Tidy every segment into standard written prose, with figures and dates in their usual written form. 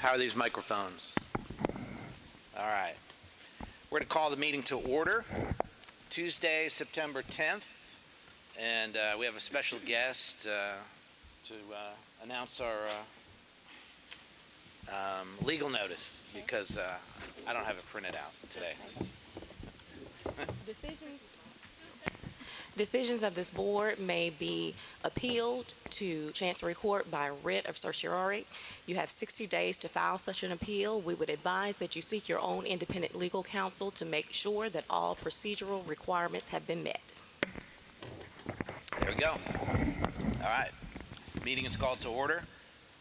How are these microphones? All right. We're going to call the meeting to order. Tuesday, September 10th, and we have a special guest to announce our legal notice because I don't have it printed out today. Decisions of this board may be appealed to Chancery Court by writ of certiorari. You have 60 days to file such an appeal. We would advise that you seek your own independent legal counsel to make sure that all procedural requirements have been met. There we go. All right. Meeting is called to order.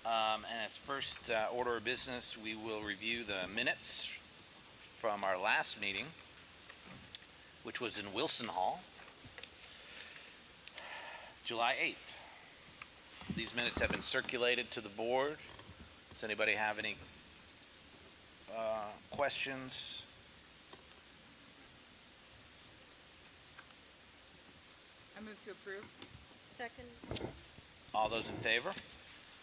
And as first order of business, we will review the minutes from our last meeting, which was in Wilson Hall, July 8th. These minutes have been circulated to the board. Does anybody have any questions? I move to approve. Second. All those in favor?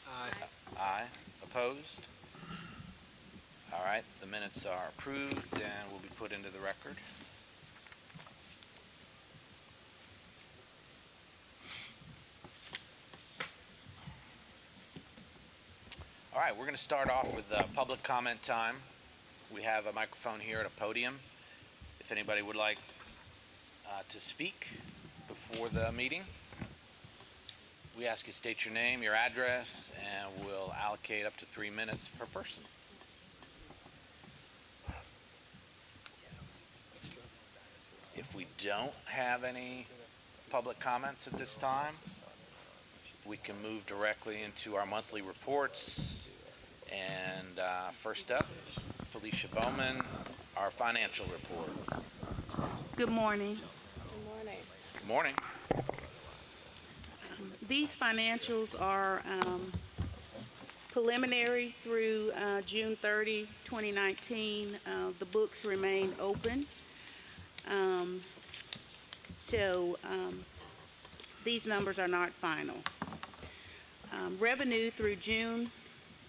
Aye. Aye. Opposed? All right. The minutes are approved and will be put into the record. All right, we're going to start off with public comment time. We have a microphone here at a podium. If anybody would like to speak before the meeting, we ask you to state your name, your address, and we'll allocate up to 3 minutes per person. If we don't have any public comments at this time, we can move directly into our monthly reports. And first up, Felicia Bowman, our financial report. Good morning. Good morning. Good morning. These financials are preliminary through June 30, 2019. The books remain open. So these numbers are not final. Revenue through June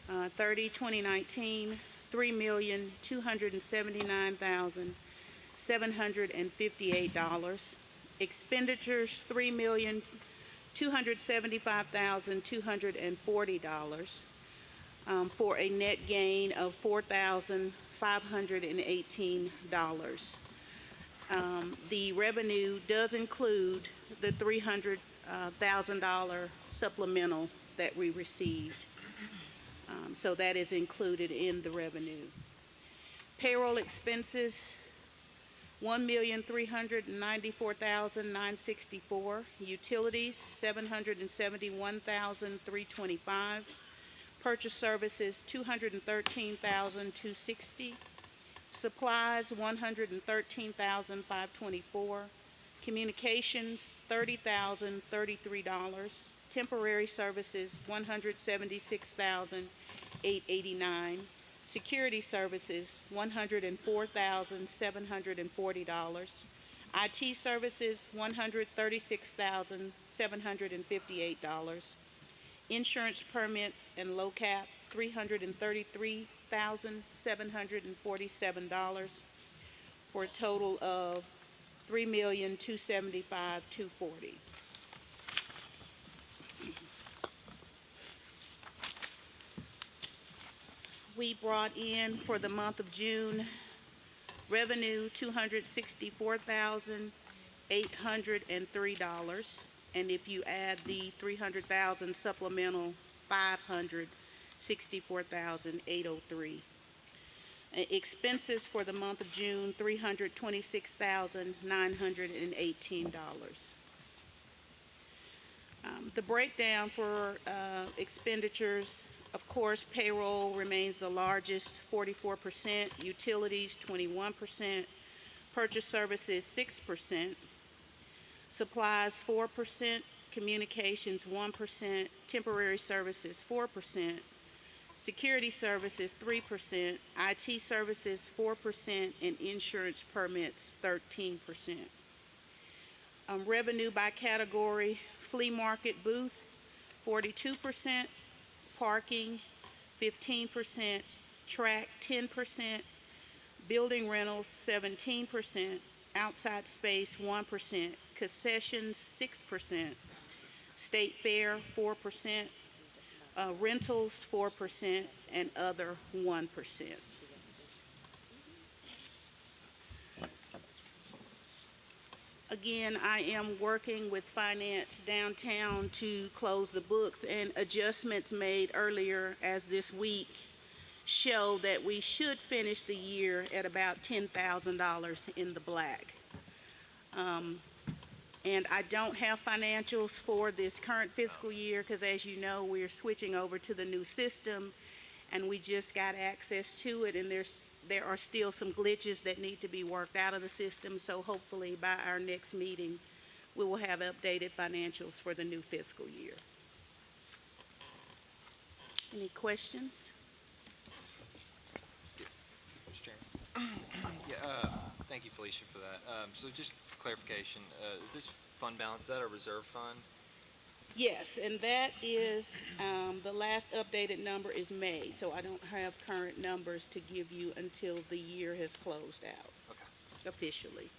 30, 2019, $3,279,758. Expenditures, $3,275,240, for a net gain of $4,518. The revenue does include the $300,000 supplemental that we received. So that is included in the revenue. Payroll expenses, $1,394,964. Utilities, $771,325. Purchase services, $213,260. Supplies, $113,524. Communications, $30,033. Temporary services, $176,889. Security services, $104,740. IT services, $136,758. Insurance permits and LOCAP, $333,747, for a total of $3,275,240. We brought in for the month of June revenue $264,803, and if you add the $300,000 supplemental, $564,803. Expenses for the month of June, $326,918. The breakdown for expenditures: of course, payroll remains the largest, 44%, utilities 21%, purchase services 6%, supplies 4%, communications 1%, temporary services 4%, security services 3%, IT services 4%, and insurance permits 13%. Revenue by category: flea market booth 42%, parking 15%, track 10%, building rentals 17%, outside space 1%, concessions 6%, state fair 4%, rentals 4%, and other 1%. Again, I am working with finance downtown to close the books, and adjustments made earlier as this week show that we should finish the year at about $10,000 in the black. And I don't have financials for this current fiscal year because, as you know, we're switching over to the new system, and we just got access to it, and there are still some glitches that need to be worked out of the system. So hopefully by our next meeting, we will have updated financials for the new fiscal year. Any questions? Mr. Chairman. Thank you, Felicia, for that. So just for clarification, is this fund balance, is that a reserve fund? Yes, and that is, the last updated number is May, so I don't have current numbers to give you until the year has closed out. Okay. Officially.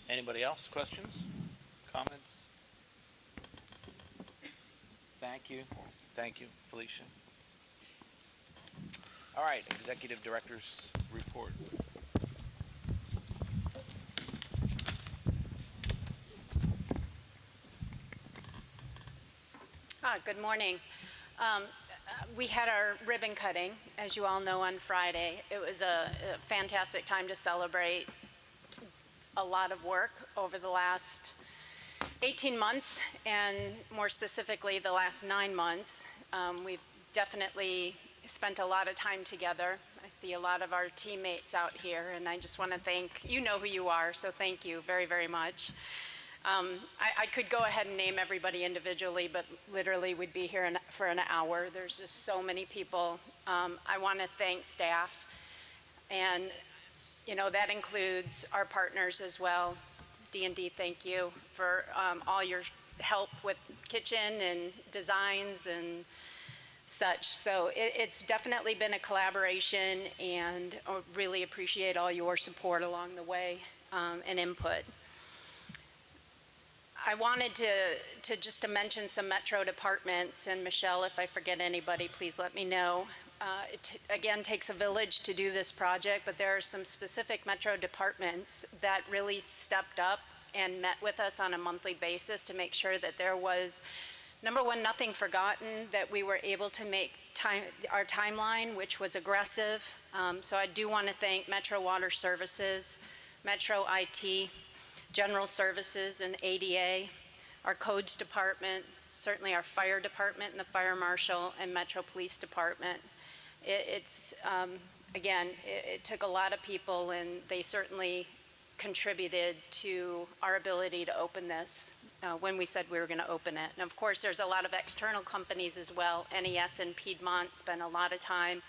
Anybody else? Questions? Comments? Thank you. Thank you, Felicia. All right, Executive Director's report. Good morning. We had our ribbon cutting, as you all know, on Friday. It was a fantastic time to celebrate a lot of work over the last 18 months, and more specifically, the last 9 months. We've definitely spent a lot of time together. I see a lot of our teammates out here, and I just want to thank, you know who you are, so thank you very, very much. I could go ahead and name everybody individually, but literally we'd be here for an hour. There's just so many people. I want to thank staff, and you know, that includes our partners as well. D&D, thank you for all your help with kitchen and designs and such. So it's definitely been a collaboration, and I really appreciate all your support along the way and input. I wanted to just to mention some metro departments, and Michelle, if I forget anybody, please let me know. It again takes a village to do this project, but there are some specific metro departments that really stepped up and met with us on a monthly basis to make sure that there was, number one, nothing forgotten, that we were able to make our timeline, which was aggressive. So I do want to thank Metro Water Services, Metro IT, General Services and ADA, our codes department, certainly our fire department and the fire marshal, and Metro Police Department. Again, it took a lot of people, and they certainly contributed to our ability to open this when we said we were going to open it. And of course, there's a lot of external companies as well. NES and Piedmont spent a lot of time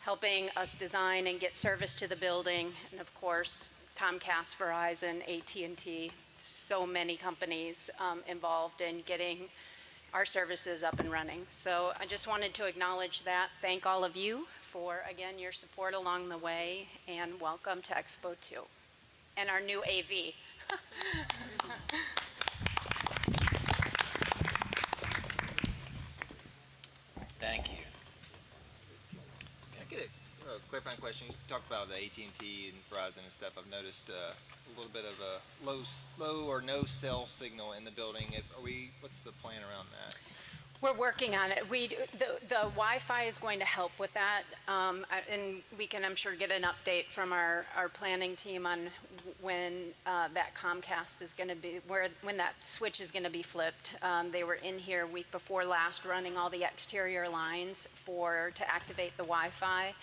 helping us design and get service to the building. And of course, Comcast, Verizon, AT&T, so many companies involved in getting our services up and running. So I just wanted to acknowledge that. Thank all of you for, again, your support along the way, and welcome to Expo 2 and our new AV. Thank you. Can I get a clarifying question? You talked about the AT&T and Verizon and stuff. I've noticed a little bit of a low or no cell signal in the building. What's the plan around that? We're working on it. The Wi-Fi is going to help with that, and we can, I'm sure, get an update from our planning team on when that Comcast is going to be, when that switch is going to be flipped. They were in here week before last running all the exterior lines to activate the Wi-Fi.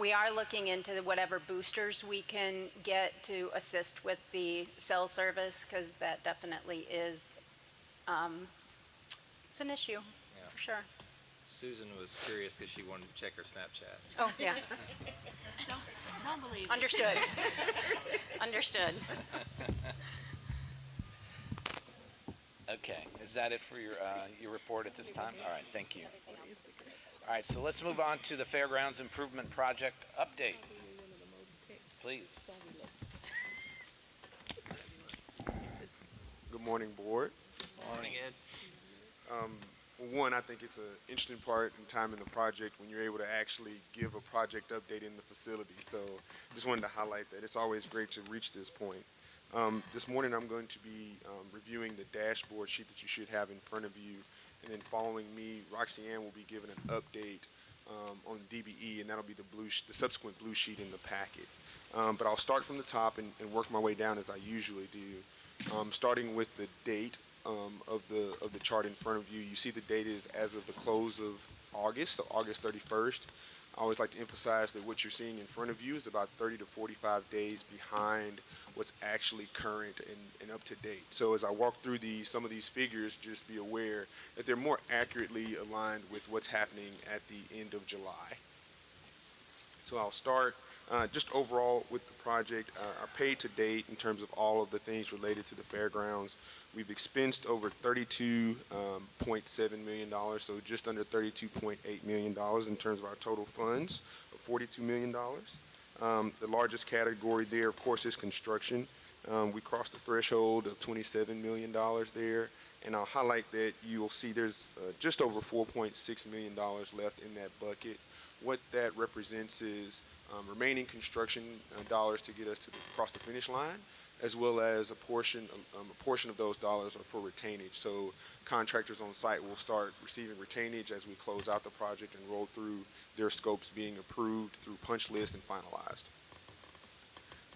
We are looking into whatever boosters we can get to assist with the cell service, because that definitely is it's an issue, for sure. Susan was curious because she wanted to check her Snapchat. Oh, yeah. Don't believe it. Understood. Understood. Okay, is that it for your report at this time? All right, thank you. All right, so let's move on to the Fairgrounds Improvement Project update. Please. Good morning, board. Morning, Ed. One, I think it's an interesting part in time in the project when you're able to actually give a project update in the facility. So just wanted to highlight that. It's always great to reach this point. This morning I'm going to be reviewing the dashboard sheet that you should have in front of you. And then following me, Roxanne will be giving an update on DBE, and that'll be the subsequent blue sheet in the packet. But I'll start from the top and work my way down as I usually do. Starting with the date of the chart in front of you. You see the date is as of the close of August, so August 31st. I always like to emphasize that what you're seeing in front of you is about 30 to 45 days behind what's actually current and up to date. So as I walk through some of these figures, just be aware that they're more accurately aligned with what's happening at the end of July. So I'll start just overall with the project. Our paid to date in terms of all of the things related to the fairgrounds, we've expensed over $32.7 million, so just under $32.8 million in terms of our total funds of $42 million. The largest category there, of course, is construction. We crossed the threshold of $27 million there, and I'll highlight that you'll see there's just over $4.6 million left in that bucket. What that represents is remaining construction dollars to get us across the finish line, as well as a portion of those dollars are for retainage. So contractors on site will start receiving retainage as we close out the project and roll through their scopes being approved through punch list and finalized.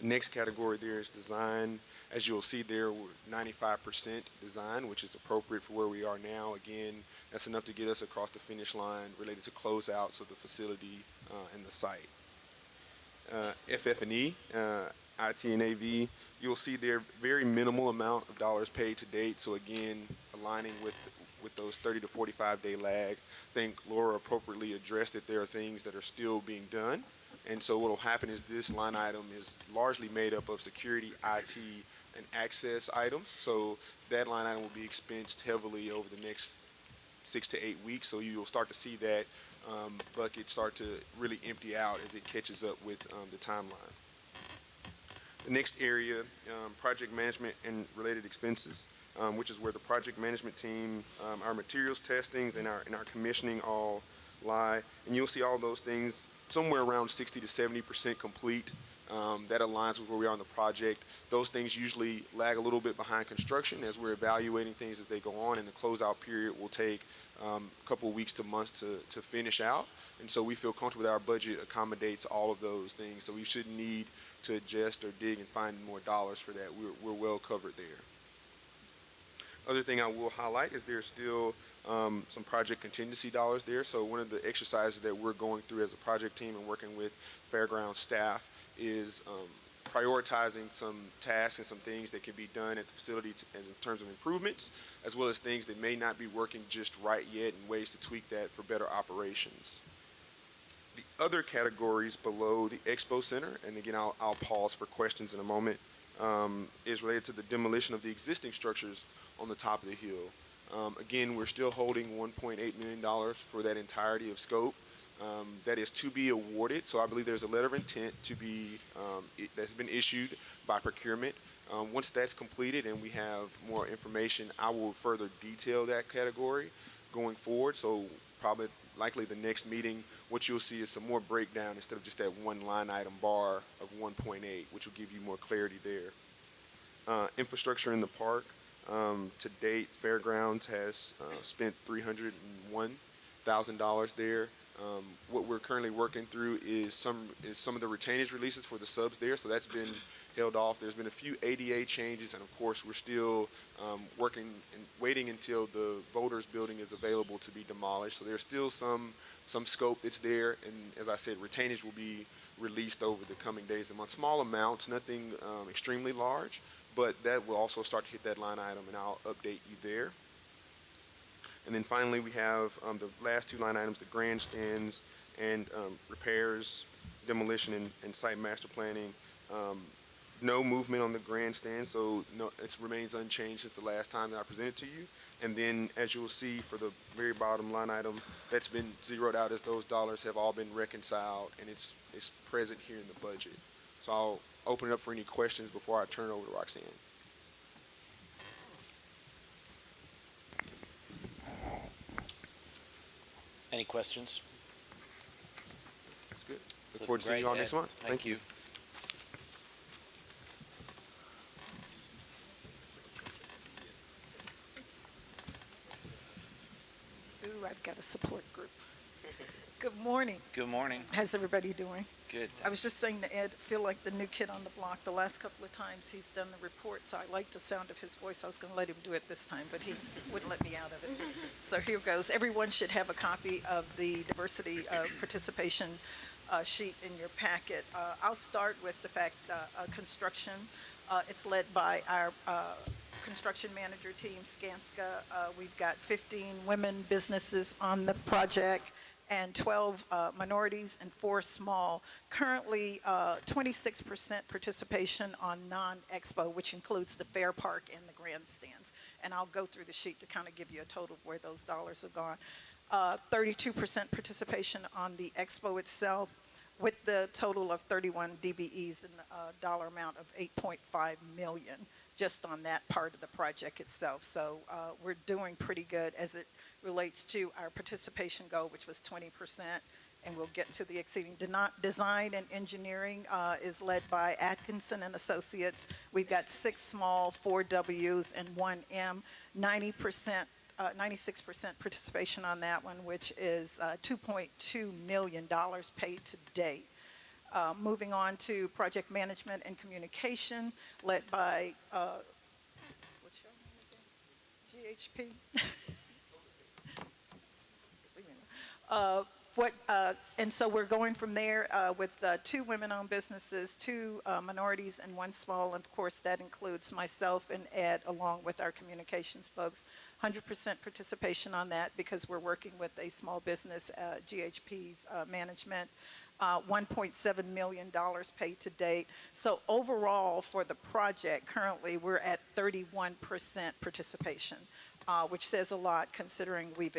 The next category there is design. As you'll see there, we're 95% design, which is appropriate for where we are now. Again, that's enough to get us across the finish line related to closeouts of the facility and the site. FF&E, IT and AV, you'll see there very minimal amount of dollars paid to date. So again, aligning with those 30 to 45 day lag. I think Laura appropriately addressed that there are things that are still being done. And so what will happen is this line item is largely made up of security, IT, and access items. So that line item will be expensed heavily over the next 6 to 8 weeks. So you'll start to see that bucket start to really empty out as it catches up with the timeline. The next area, project management and related expenses, which is where the project management team, our materials testings, and our commissioning all lie. And you'll see all those things somewhere around 60 to 70% complete. That aligns with where we are on the project. Those things usually lag a little bit behind construction as we're evaluating things as they go on, and the closeout period will take a couple of weeks to months to finish out. And so we feel comfortable that our budget accommodates all of those things. So we shouldn't need to adjust or dig and find more dollars for that. We're well covered there. Other thing I will highlight is there's still some project contingency dollars there. So one of the exercises that we're going through as a project team and working with Fairgrounds staff is prioritizing some tasks and some things that can be done at the facility as in terms of improvements, as well as things that may not be working just right yet and ways to tweak that for better operations. The other categories below the Expo Center, and again I'll pause for questions in a moment, is related to the demolition of the existing structures on the top of the hill. Again, we're still holding $1.8 million for that entirety of scope. That is to be awarded. So I believe there's a letter of intent to be that's been issued by procurement. Once that's completed and we have more information, I will further detail that category going forward. So probably likely the next meeting, what you'll see is some more breakdown instead of just that one line item bar of 1.8, which will give you more clarity there. Infrastructure in the park. To date, Fairgrounds has spent $301,000 there. What we're currently working through is some of the retainage releases for the subs there, so that's been held off. There's been a few ADA changes, and of course we're still working and waiting until the voters building is available to be demolished. So there's still some scope that's there, and as I said, retainage will be released over the coming days and months. Small amounts, nothing extremely large, but that will also start to hit that line item, and I'll update you there. And then finally, we have the last two line items, the grandstands and repairs, demolition, and site master planning. No movement on the grandstand, so no, it remains unchanged since the last time that I presented to you. And then, as you'll see for the very bottom line item, that's been zeroed out as those dollars have all been reconciled, and it's present here in the budget. So I'll open it up for any questions before I turn it over to Roxanne. Any questions? That's good. Look So forward to seeing you all next month. Thank you. Ooh, I've got a support group. Good morning. Good morning. How's everybody doing? Good. I was just saying to Ed, I feel like the new kid on the block. The last couple of times he's done the report, so I like the sound of his voice. I was going to let him do it this time, but he wouldn't let me out of it. So here goes. Everyone should have a copy of the diversity participation sheet in your packet. I'll start with the fact construction. It's led by our construction manager team, Skanska. We've got 15 women businesses on the project and 12 minorities and 4 small. Currently, 26% participation on non-Expo, which includes the Fair Park and the grandstands. And I'll go through the sheet to kind of give you a total of where those dollars have gone. 32% participation on the Expo itself, with the total of 31 DBEs and a dollar amount of $8.5 million just on that part of the project itself. So we're doing pretty good as it relates to our participation goal, which was 20%, and we'll get to the exceeding. Design and engineering is led by Atkinson and Associates. We've got 6 small, 4 Ws, and 1 M. 96% participation on that one, which is $2.2 million paid to date. Moving on to project management and communication, led by, what's your name again? GHP? And so we're going from there with 2 women-owned businesses, 2 minorities, and 1 small. And of course, that includes myself and Ed, along with our communications folks. 100% participation on that because we're working with a small business, GHP's management. $1.7 million paid to date. So overall, for the project, currently we're at 31% participation. Which says a lot considering we've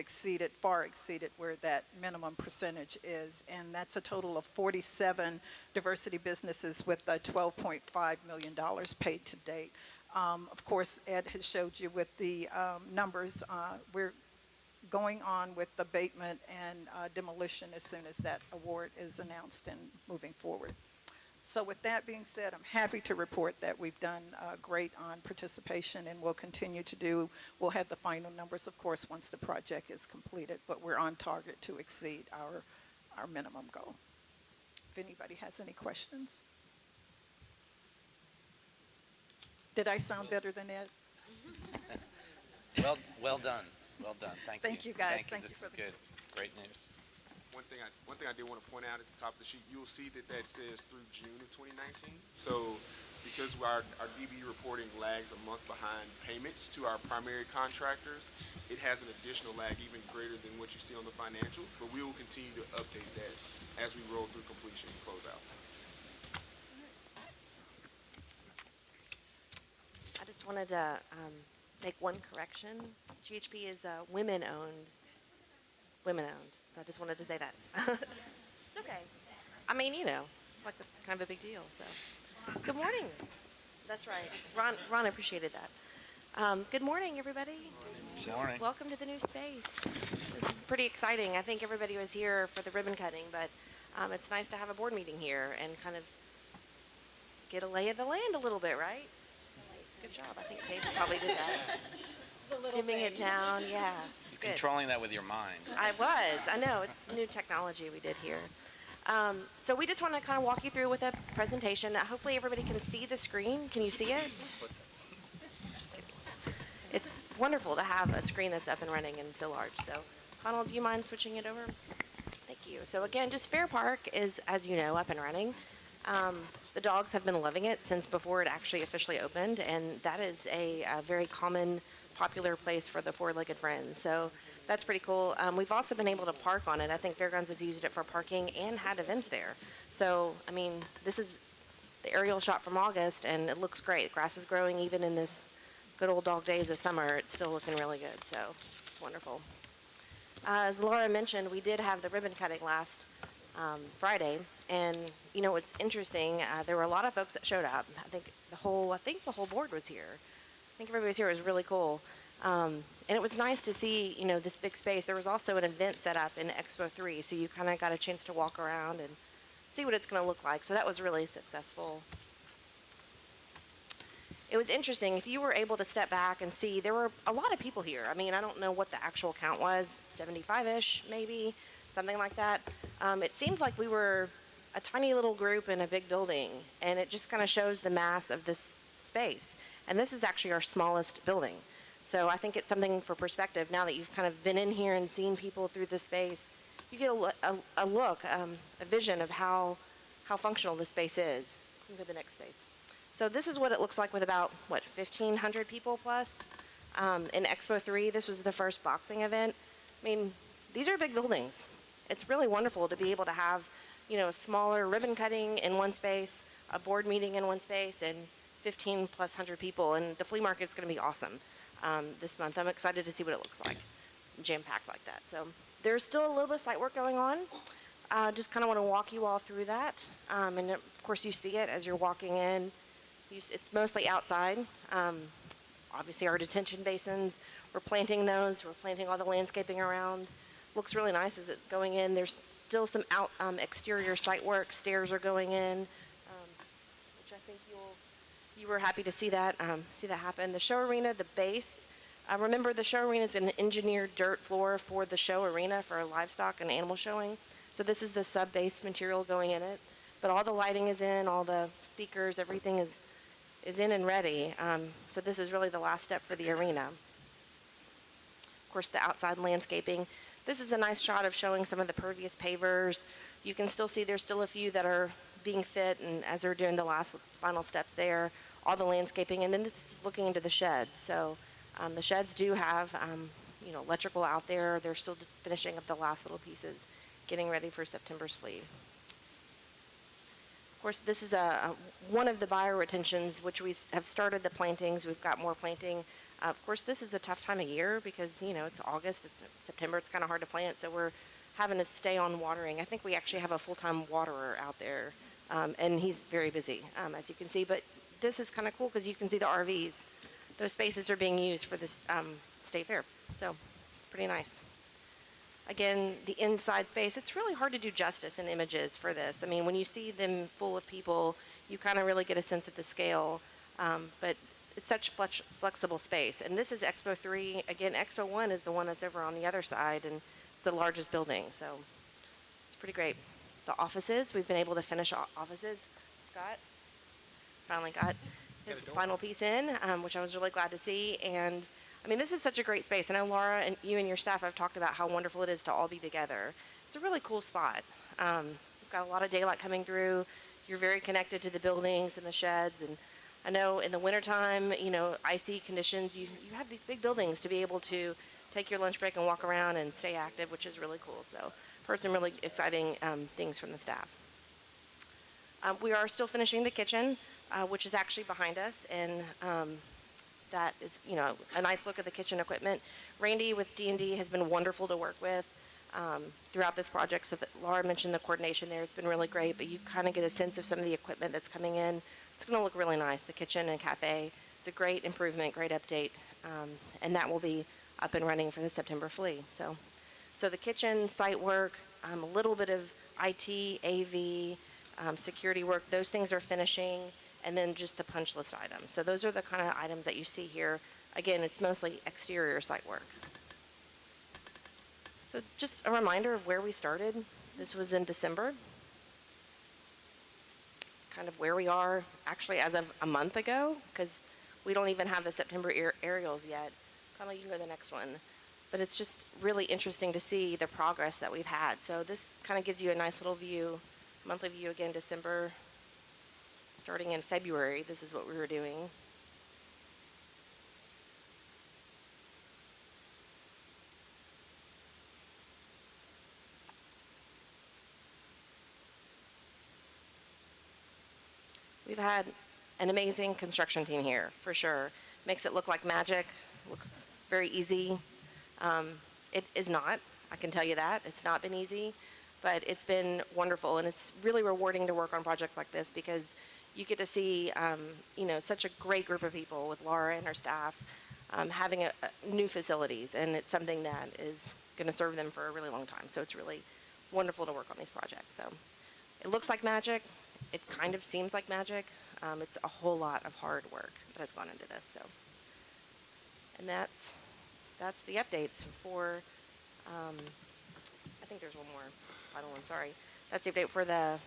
far exceeded where that minimum percentage is. And that's a total of 47 diversity businesses with $12.5 million paid to date. Of course, Ed has showed you with the numbers. We're going on with abatement and demolition as soon as that award is announced and moving forward. So with that being said, I'm happy to report that we've done great on participation and we'll continue to do. We'll have the final numbers, of course, once the project is completed, but we're on target to exceed our minimum goal. If anybody has any questions. Did I sound better than Ed? Well done. Well done. Thank you. Thank you, guys. Thank you. This is good. Great news. One thing I did want to point out at the top of the sheet, you'll see that says through June of 2019. So because our DB reporting lags a month behind payments to our primary contractors, it has an additional lag even greater than what you see on the financials, but we will continue to update that as we roll through completion and close out. I just wanted to make one correction. GHP is women-owned. So I just wanted to say that. It's okay. I mean, like that's kind of a big deal. So, good morning. That's right. Ron appreciated that. Good morning, everybody. Good morning. Welcome to the new space. This is pretty exciting. I think everybody was here for the ribbon cutting, but it's nice to have a board meeting here and kind of get a lay of the land a little bit, right? Nice. Good job. I think Dave probably did that. Dimming it down, yeah. You're controlling that with your mind. I know, it's new technology we did here. So we just want to kind of walk you through with a presentation. Hopefully everybody can see the screen. Can you see it? Just kidding. It's wonderful to have a screen that's up and running and so large. So Connell, do you mind switching it over? Thank you. So again, just Fair Park is, as you know, up and running. The dogs have been loving it since before it actually officially opened, and that is a very popular place for the four-legged friends. So That's pretty cool. We've also been able to park on it. I think Fairgrounds has used it for parking and had events there. So, I mean, this is the aerial shot from August, and it looks great. Grass is growing even in this good old dog days of summer. It's still looking really good, so it's wonderful. As Laura mentioned, we did have the ribbon cutting last Friday, and you know it's interesting. There were a lot of folks that showed up. I think the whole board was here. I think everybody was here. It was really cool, and it was nice to see this big space. There was also an event set up in Expo 3, so you kind of got a chance to walk around and see what it's going to look like. So that was really successful. It was interesting. If you were able to step back and see, there were a lot of people here. I mean, I don't know what the actual count was, 75-ish maybe, something like that. It seemed like we were a tiny little group in a big building, and it just kind of shows the mass of this space. And this is actually our smallest building. So I think it's something for perspective. Now that you've kind of been in here and seen people through this space, you get a vision of how functional this space is. Go to the next space. So this is what it looks like with about, 1,500 people plus. In Expo 3, this was the first boxing event. I mean, these are big buildings. It's really wonderful to be able to have, a smaller ribbon cutting in one space, a board meeting in one space, and 1,500 plus people. And the flea market's going to be awesome this month. I'm excited to see what it looks like, jam-packed like that. So there's still a little bit of site work going on. Just kind of want to walk you all through that. And of course, you see it as you're walking in. It's mostly outside. Obviously, our detention basins, we're planting those. We're planting all the landscaping around. Looks really nice as it's going in. There's still some exterior site work. Stairs are going in, which I think you were happy to see that happen. The show arena, the base. Remember, the show arena is an engineered dirt floor for the show arena for livestock and animal showing. So this is the sub-base material going in it. But all the lighting is in, all the speakers, everything is in and ready. So this is really the last step for the arena. Of course, the outside landscaping. This is a nice shot of showing some of the pervious pavers. You can still see there's still a few that are being fit, and as they're doing the last final steps there, all the landscaping. And then this is looking into the sheds. So the sheds do have, electrical out there. They're still finishing up the last little pieces, getting ready for September's Flea. Of course, this is one of the bioretentions, which we have started the plantings. We've got more planting. Of course, this is a tough time of year because, it's August, it's September, it's kind of hard to plant, so we're having to stay on watering. I think we actually have a full-time waterer out there, and he's very busy, as you can see. But this is kind of cool because you can see the RVs. Those spaces are being used for this state fair, so pretty nice. Again, the inside space, it's really hard to do justice in images for this. I mean, when you see them full of people, you kind of really get a sense of the scale, but it's such flexible space. And this is Expo 3. Again, Expo 1 is the one that's over on the other side, and it's the largest building, so it's pretty great. The offices, we've been able to finish offices. Scott finally got his final piece in, which I was really glad to see. And I mean, this is such a great space. I know Laura and you and your staff have talked about how wonderful it is to all be together. It's a really cool spot. We've got a lot of daylight coming through. You're very connected to the buildings and the sheds. And I know in the wintertime, icy conditions, you have these big buildings to be able to take your lunch break and walk around and stay active, which is really cool. So I've heard some really exciting things from the staff. We are still finishing the kitchen, which is actually behind us. And that is, a nice look at the kitchen equipment. Randy with D&D has been wonderful to work with throughout this project. So that Laura mentioned the coordination there. It's been really great, but you kind of get a sense of some of the equipment that's coming in. It's going to look really nice, the kitchen and cafe. It's a great improvement, great update, and that will be up and running for the September Flea. So the kitchen, site work, a little bit of IT, AV, security work, those things are finishing. And then just the punch list items. So those are the kind of items that you see here. Again, it's mostly exterior site work. So just a reminder of where we started. This was in December. Kind of where we are actually as of a month ago, because we don't even have the September aerials yet. Kind of, you can go to the next one. But it's just really interesting to see the progress that we've had. So this kind of gives you a nice little view, monthly view again, December. Starting in February, this is what we were doing. We've had an amazing construction team here, for sure. Makes it look like magic, looks very easy. It is not, I can tell you that. It's not been easy, but it's been wonderful, and it's really rewarding to work on projects like this because you get to see, such a great group of people with Laura and her staff having new facilities, and it's something that is going to serve them for a really long time. So it's really wonderful to work on these projects. So it looks like magic. It kind of seems like magic. It's a whole lot of hard work that has gone into this. So, and that's the updates for. I think there's one more final one. Sorry, that's the update for the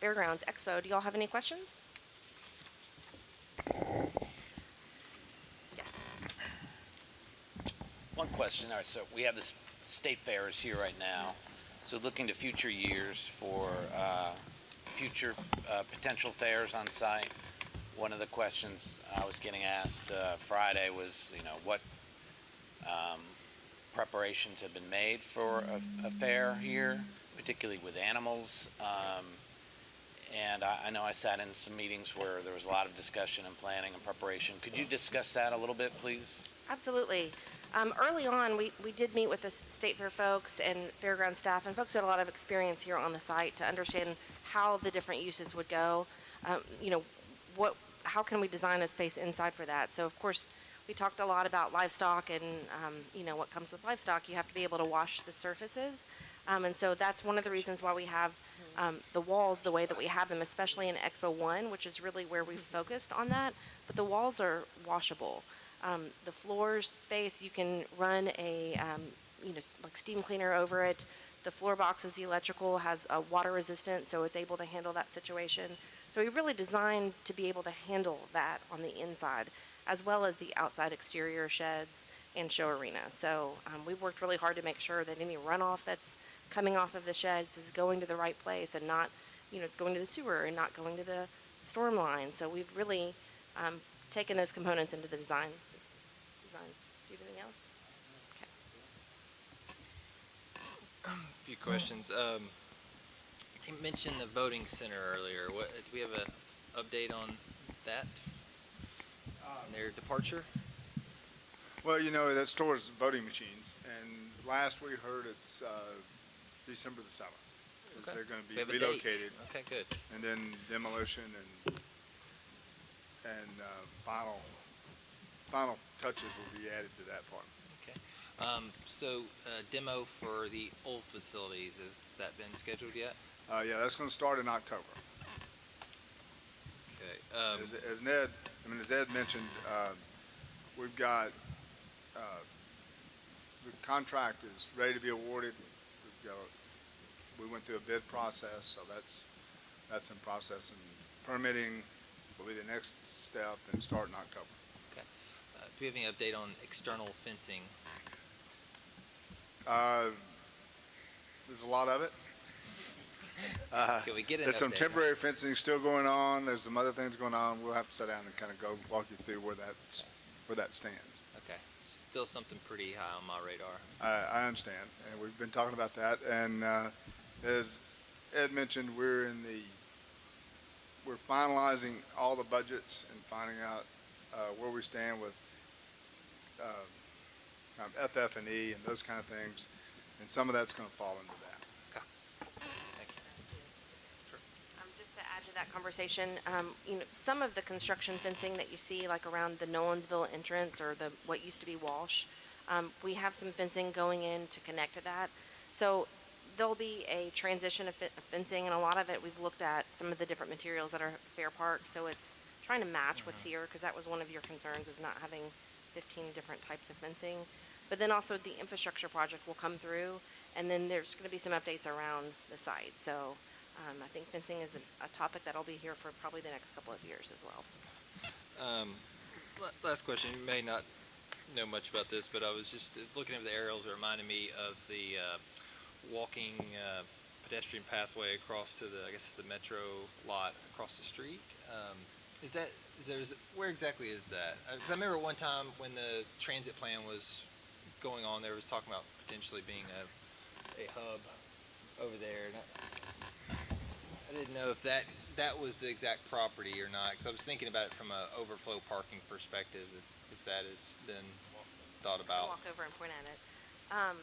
Fairgrounds Expo. Do y'all have any questions? Yes. One question. All right, so we have this state fairs here right now. So looking to future years for future potential fairs on site. One of the questions I was getting asked Friday was, what preparations have been made for a fair here, particularly with animals. And I know I sat in some meetings where there was a lot of discussion and planning and preparation. Could you discuss that a little bit, please? Absolutely. Early on, we did meet with the State Fair folks and fairground staff, and folks who had a lot of experience here on the site to understand how the different uses would go. How can we design a space inside for that? So, of course, we talked a lot about livestock and, what comes with livestock. You have to be able to wash the surfaces. And so that's one of the reasons why we have the walls the way that we have them, especially in Expo 1, which is really where we focused on that. But the walls are washable. The floors space, you can run a, like steam cleaner over it. The floor box is electrical, has a water resistant, so it's able to handle that situation. So we really designed to be able to handle that on the inside, as well as the outside exterior sheds and show arena. So we've worked really hard to make sure that any runoff that's coming off of the sheds is going to the right place and not, it's going to the sewer and not going to the storm line. So we've really taken those components into the design. Do you have anything else? Okay. A few questions. You mentioned the voting center earlier. Do we have an update on that? Their departure? Well, that stores voting machines, and last we heard it's December the 7th. Is Okay. they're going to We be have a date. relocated, Okay, good. and then demolition and final touches will be added to that part. Okay. So demo for the old facilities, has that been scheduled yet? Yeah, that's going to start in October. Okay. As Ed mentioned, we've got the contract is ready to be awarded. We went through a bid process, so that's in process, and permitting will be the next step and start in October. Okay. Do we have any update on external fencing? There's a lot of it. Can we get an There's some update? temporary fencing still going on. There's some other things going on. We'll have to sit down and kind of walk you through where that stands. Okay. Still something pretty high on my radar. I understand, and we've been talking about that. And as Ed mentioned, we're finalizing all the budgets and finding out where we stand with FF&E and those kind of things, and some of that's going to fall into that. Thank you. Just to add to that conversation, some of the construction fencing that you see, like around the Nolensville entrance or what used to be Walsh, we have some fencing going in to connect to that. So there'll be a transition of fencing, and a lot of it we've looked at some of the different materials that are Fair Park. So it's trying to match what's here, because that was one of your concerns, is not having 15 different types of fencing. But then also the infrastructure project will come through, and then there's going to be some updates around the site. So I think fencing is a topic that'll be here for probably the next couple of years as well. Last question. You may not know much about this, but I was just looking at the aerials. It reminded me of the walking pedestrian pathway across to the metro lot across the street. Where exactly is that? 'Cause I remember one time when the transit plan was going on, there was talking about potentially being a hub over there. And I didn't know if that that was the exact property or not. 'Cause I was thinking about it from a overflow parking perspective, if that has been thought about. Walk over and point at it.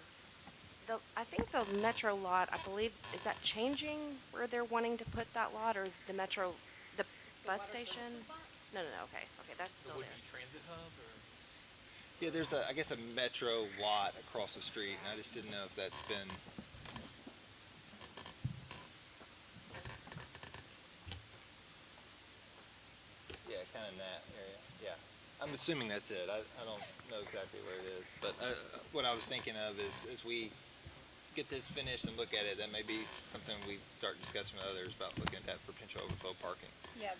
I think the Metro lot, I believe, is that changing where they're wanting to put that lot, or is the Metro, the bus station? No, okay, that's still there. Transit hub or? Yeah, there's I guess a Metro lot across the street, and I just didn't know if that's been. Yeah, kind of in that area. Yeah, I'm assuming that's it. I don't know exactly where it is, but what I was thinking of is as we get this finished and look at it, that may be something we start discussing with others about looking at that for potential overflow parking. Yeah.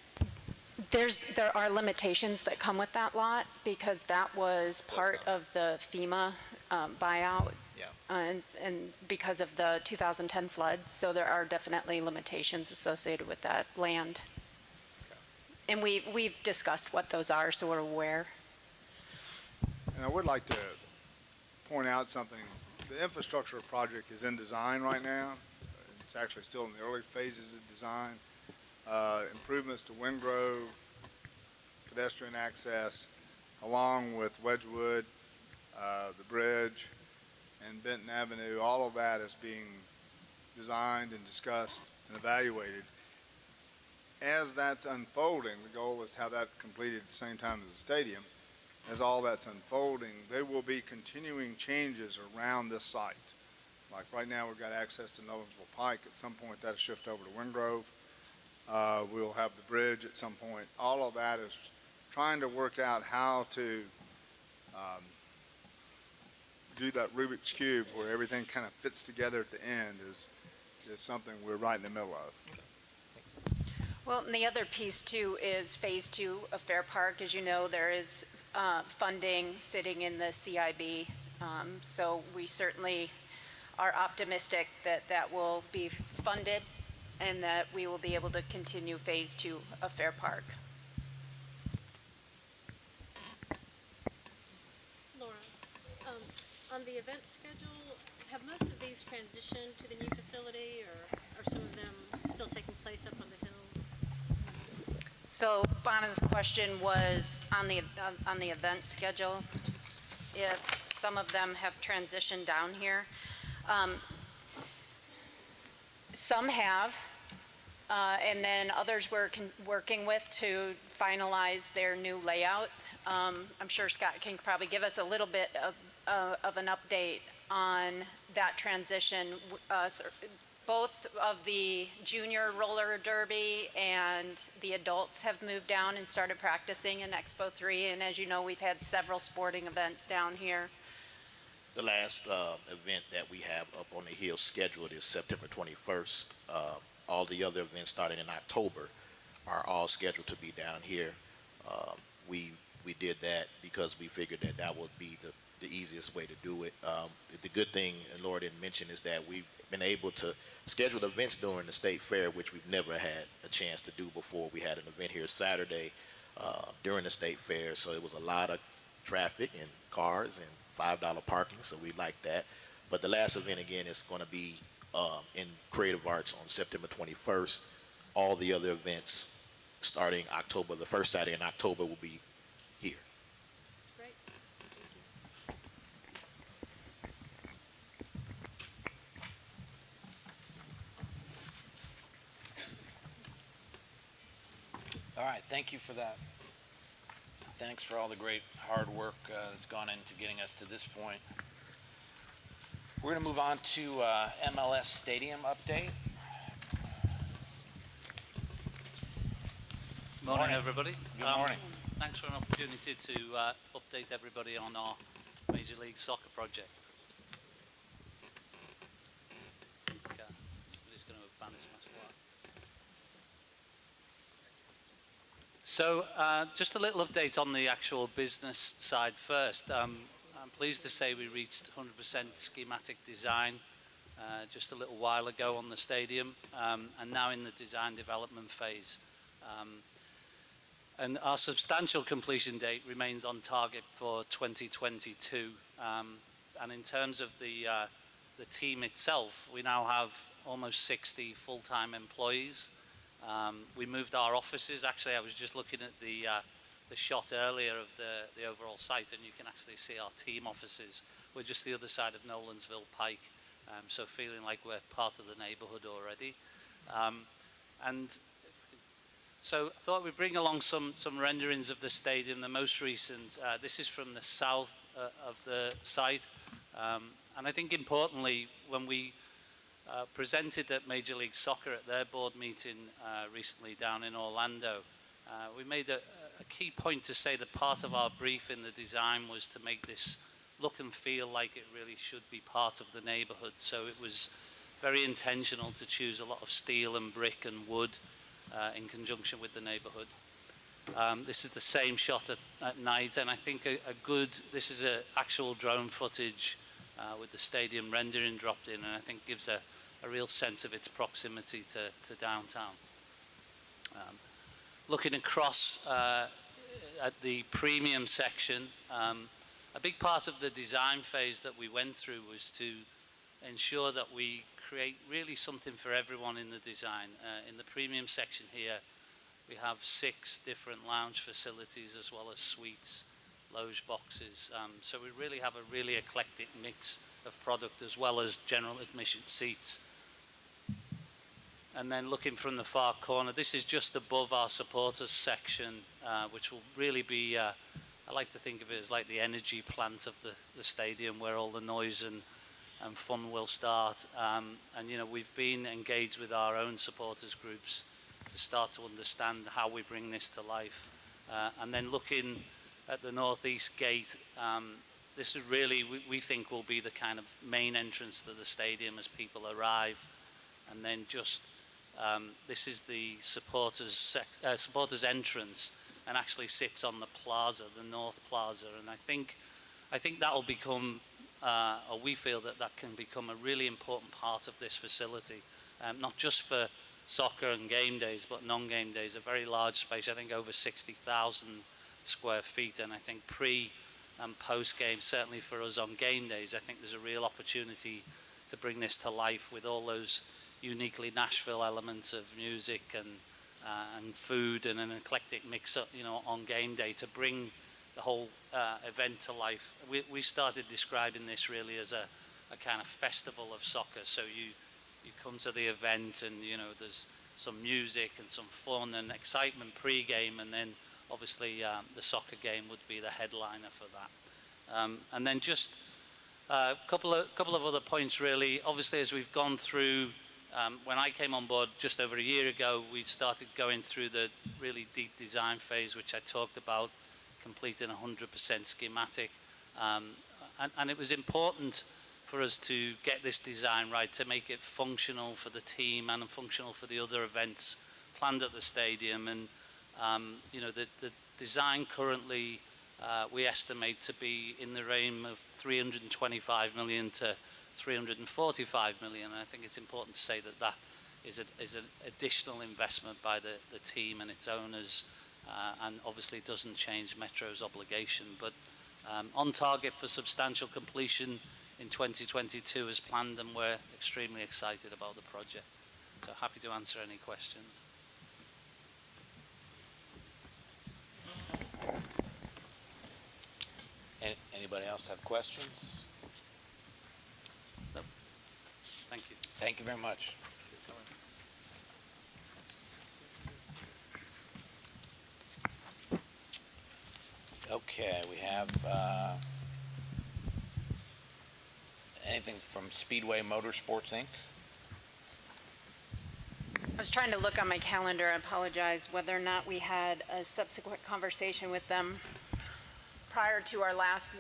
There are limitations that come with that lot because that was part of the FEMA buyout. Yeah. And because of the 2010 floods, so there are definitely limitations associated with that land. Okay. And we've discussed what those are, so we're aware. And I would like to point out something. The infrastructure project is in design right now. It's actually still in the early phases of design. Improvements to Wingrove, pedestrian access, along with Wedgwood, the bridge, and Benton Avenue, all of that is being designed and discussed and evaluated. As that's unfolding, the goal is to have that completed at the same time as the stadium. As all that's unfolding, there will be continuing changes around this site. Like right now, we've got access to Nolensville Pike. At some point, that'll shift over to Wingrove. We'll have the bridge at some point. All of that is trying to work out how to do that Rubik's Cube where everything kind of fits together at the end is something we're right in the middle of. Well, and the other piece too is phase 2 of Fair Park. As you know, there is funding sitting in the CIB. So we certainly are optimistic that that will be funded and that we will be able to continue phase 2 of Fair Park. Laura, on the event schedule, have most of these transitioned to the new facility, or are some of them still taking place up on the hill? So Bonna's question was on the event schedule, if some of them have transitioned down here. Some have, and then others we're working with to finalize their new layout. I'm sure Scott can probably give us a little bit of an update on that transition. Both of the junior roller derby and the adults have moved down and started practicing in Expo 3. And as you know, we've had several sporting events down here. The last event that we have up on the hill scheduled is September 21st. All the other events starting in October are all scheduled to be down here. We did that because we figured that that would be the easiest way to do it. The good thing, and Laura didn't mention, is that we've been able to schedule events during the state fair, which we've never had a chance to do before. We had an event here Saturday during the state fair, so it was a lot of traffic and cars and $5 parking, so we like that. But the last event, again, is going to be in Creative Arts on September 21st. All the other events starting October, the first Saturday in October, will be here. That's great. All right, thank you for that. Thanks for all the great hard work that's gone into getting us to this point. We're going to move on to Mls Stadium update. Morning, everybody. Good morning. Thanks for an opportunity to update everybody on our Major League Soccer project. Somebody's going to advance my slide. So just a little update on the actual business side first. I'm pleased to say we reached 100% schematic design just a little while ago on the stadium, and now in the design development phase. And our substantial completion date remains on target for 2022. And in terms of the team itself, we now have almost 60 full-time employees, We moved our offices. Actually, I was just looking at the shot earlier of the overall site, and you can actually see our team offices. We're just the other side of Nolensville Pike, so feeling like we're part of the neighborhood already. And so I thought we'd bring along some renderings of the stadium. The most recent, this is from the south of the site. And I think importantly, when we presented at Major League Soccer at their board meeting recently down in Orlando, we made a key point to say that part of our brief in the design was to make this look and feel like it really should be part of the neighborhood. So it was very intentional to choose a lot of steel and brick and wood in conjunction with the neighborhood. This is the same shot at night, and I think this is actual drone footage with the stadium rendering dropped in, and I think gives a real sense of its proximity to downtown. Looking across at the premium section, a big part of the design phase that we went through was to ensure that we create really something for everyone in the design. In the premium section here, we have 6 different lounge facilities as well as suites, loge boxes. So we really have a really eclectic mix of product as well as general admission seats. And then looking from the far corner, this is just above our supporters section, which will really be, I like to think of it as like the energy plant of the stadium, where all the noise and fun will start. And you know, we've been engaged with our own supporters groups to start to understand how we bring this to life. And then looking at the northeast gate, this is really, we think, will be the kind of main entrance to the stadium as people arrive. And then just, this is the supporters entrance, and actually sits on the plaza, the North Plaza. And I think that will become, or we feel that can become a really important part of this facility, not just for soccer and game days, but non-game days. A very large space, I think over 60,000 square feet, and I think pre and post game, certainly for us on game days, I think there's a real opportunity to bring this to life with all those uniquely Nashville elements of music and food and an eclectic mix up, you know, on game day to bring the whole event to life. We started describing this really as a kind of festival of soccer. So you come to the event, and you know, there's some music and some fun and excitement pre-game, and then obviously the soccer game would be the headliner for that. And then just a couple of other points really. Obviously, as we've gone through, when I came on board just over a year ago, we started going through the really deep design phase, which I talked about, completing 100% schematic. And it was important for us to get this design right, to make it functional for the team and functional for the other events planned at the stadium. And you know, the design currently we estimate to be in the range of 325 million to 345 million. And I think it's important to say that is an additional investment by the team and its owners, and obviously doesn't change Metro's obligation, but on target for substantial completion in 2022 as planned, and we're extremely excited about the project. So happy to answer any questions. Anybody else have questions? No. Thank you. Thank you very much. Okay, we have anything from Speedway Motorsports, Inc.? I was trying to look on my calendar. I apologize, whether or not we had a subsequent conversation with them prior to our last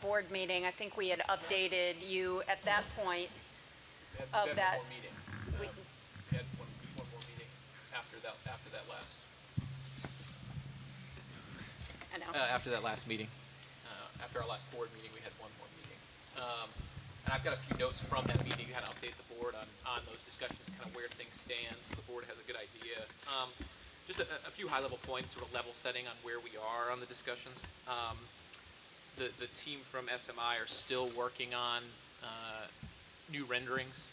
board meeting. I think we had updated you at that point of that. One more meeting. We had one more meeting after that last. I know. After that last meeting, after our last board meeting, we had one more meeting. And I've got a few notes from that meeting to kind of update the board on those discussions, kind of where things stand, so the board has a good idea. Just a few high-level points, sort of level setting on where we are on the discussions. The team from SMI are still working on new renderings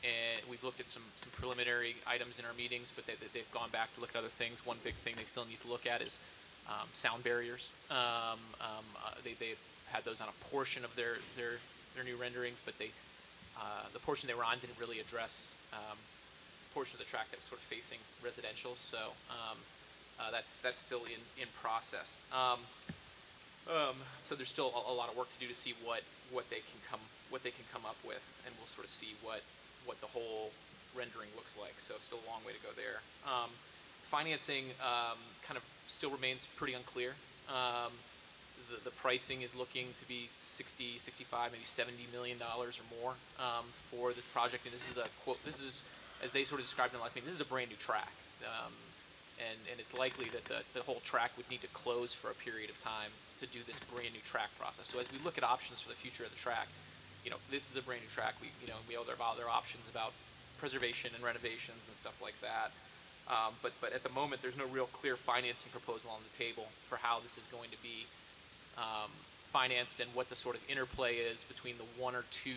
and we've looked at some preliminary items in our meetings, but they've gone back to look at other things. One big thing they still need to look at is sound barriers. They had those on a portion of their new renderings, but the portion they were on didn't really address portion of the track that's sort of facing residential. So that's still in process. So there's still a lot of work to do to see what they can come up with, and we'll sort of see what the whole rendering looks like. So still a long way to go there. Financing kind of still remains pretty unclear. The pricing is looking to be 60, 65, maybe $70 million or more for this project. And this is a quote. This is, as they sort of described in the last meeting, this is a brand new track. And it's likely that the whole track would need to close for a period of time to do this brand new track process. So as we look at options for the future of the track, this is a brand new track. We know there are other options about preservation and renovations and stuff like that. But at the moment, there's no real clear financing proposal on the table for how this is going to be financed and what the sort of interplay is between the 1 or 2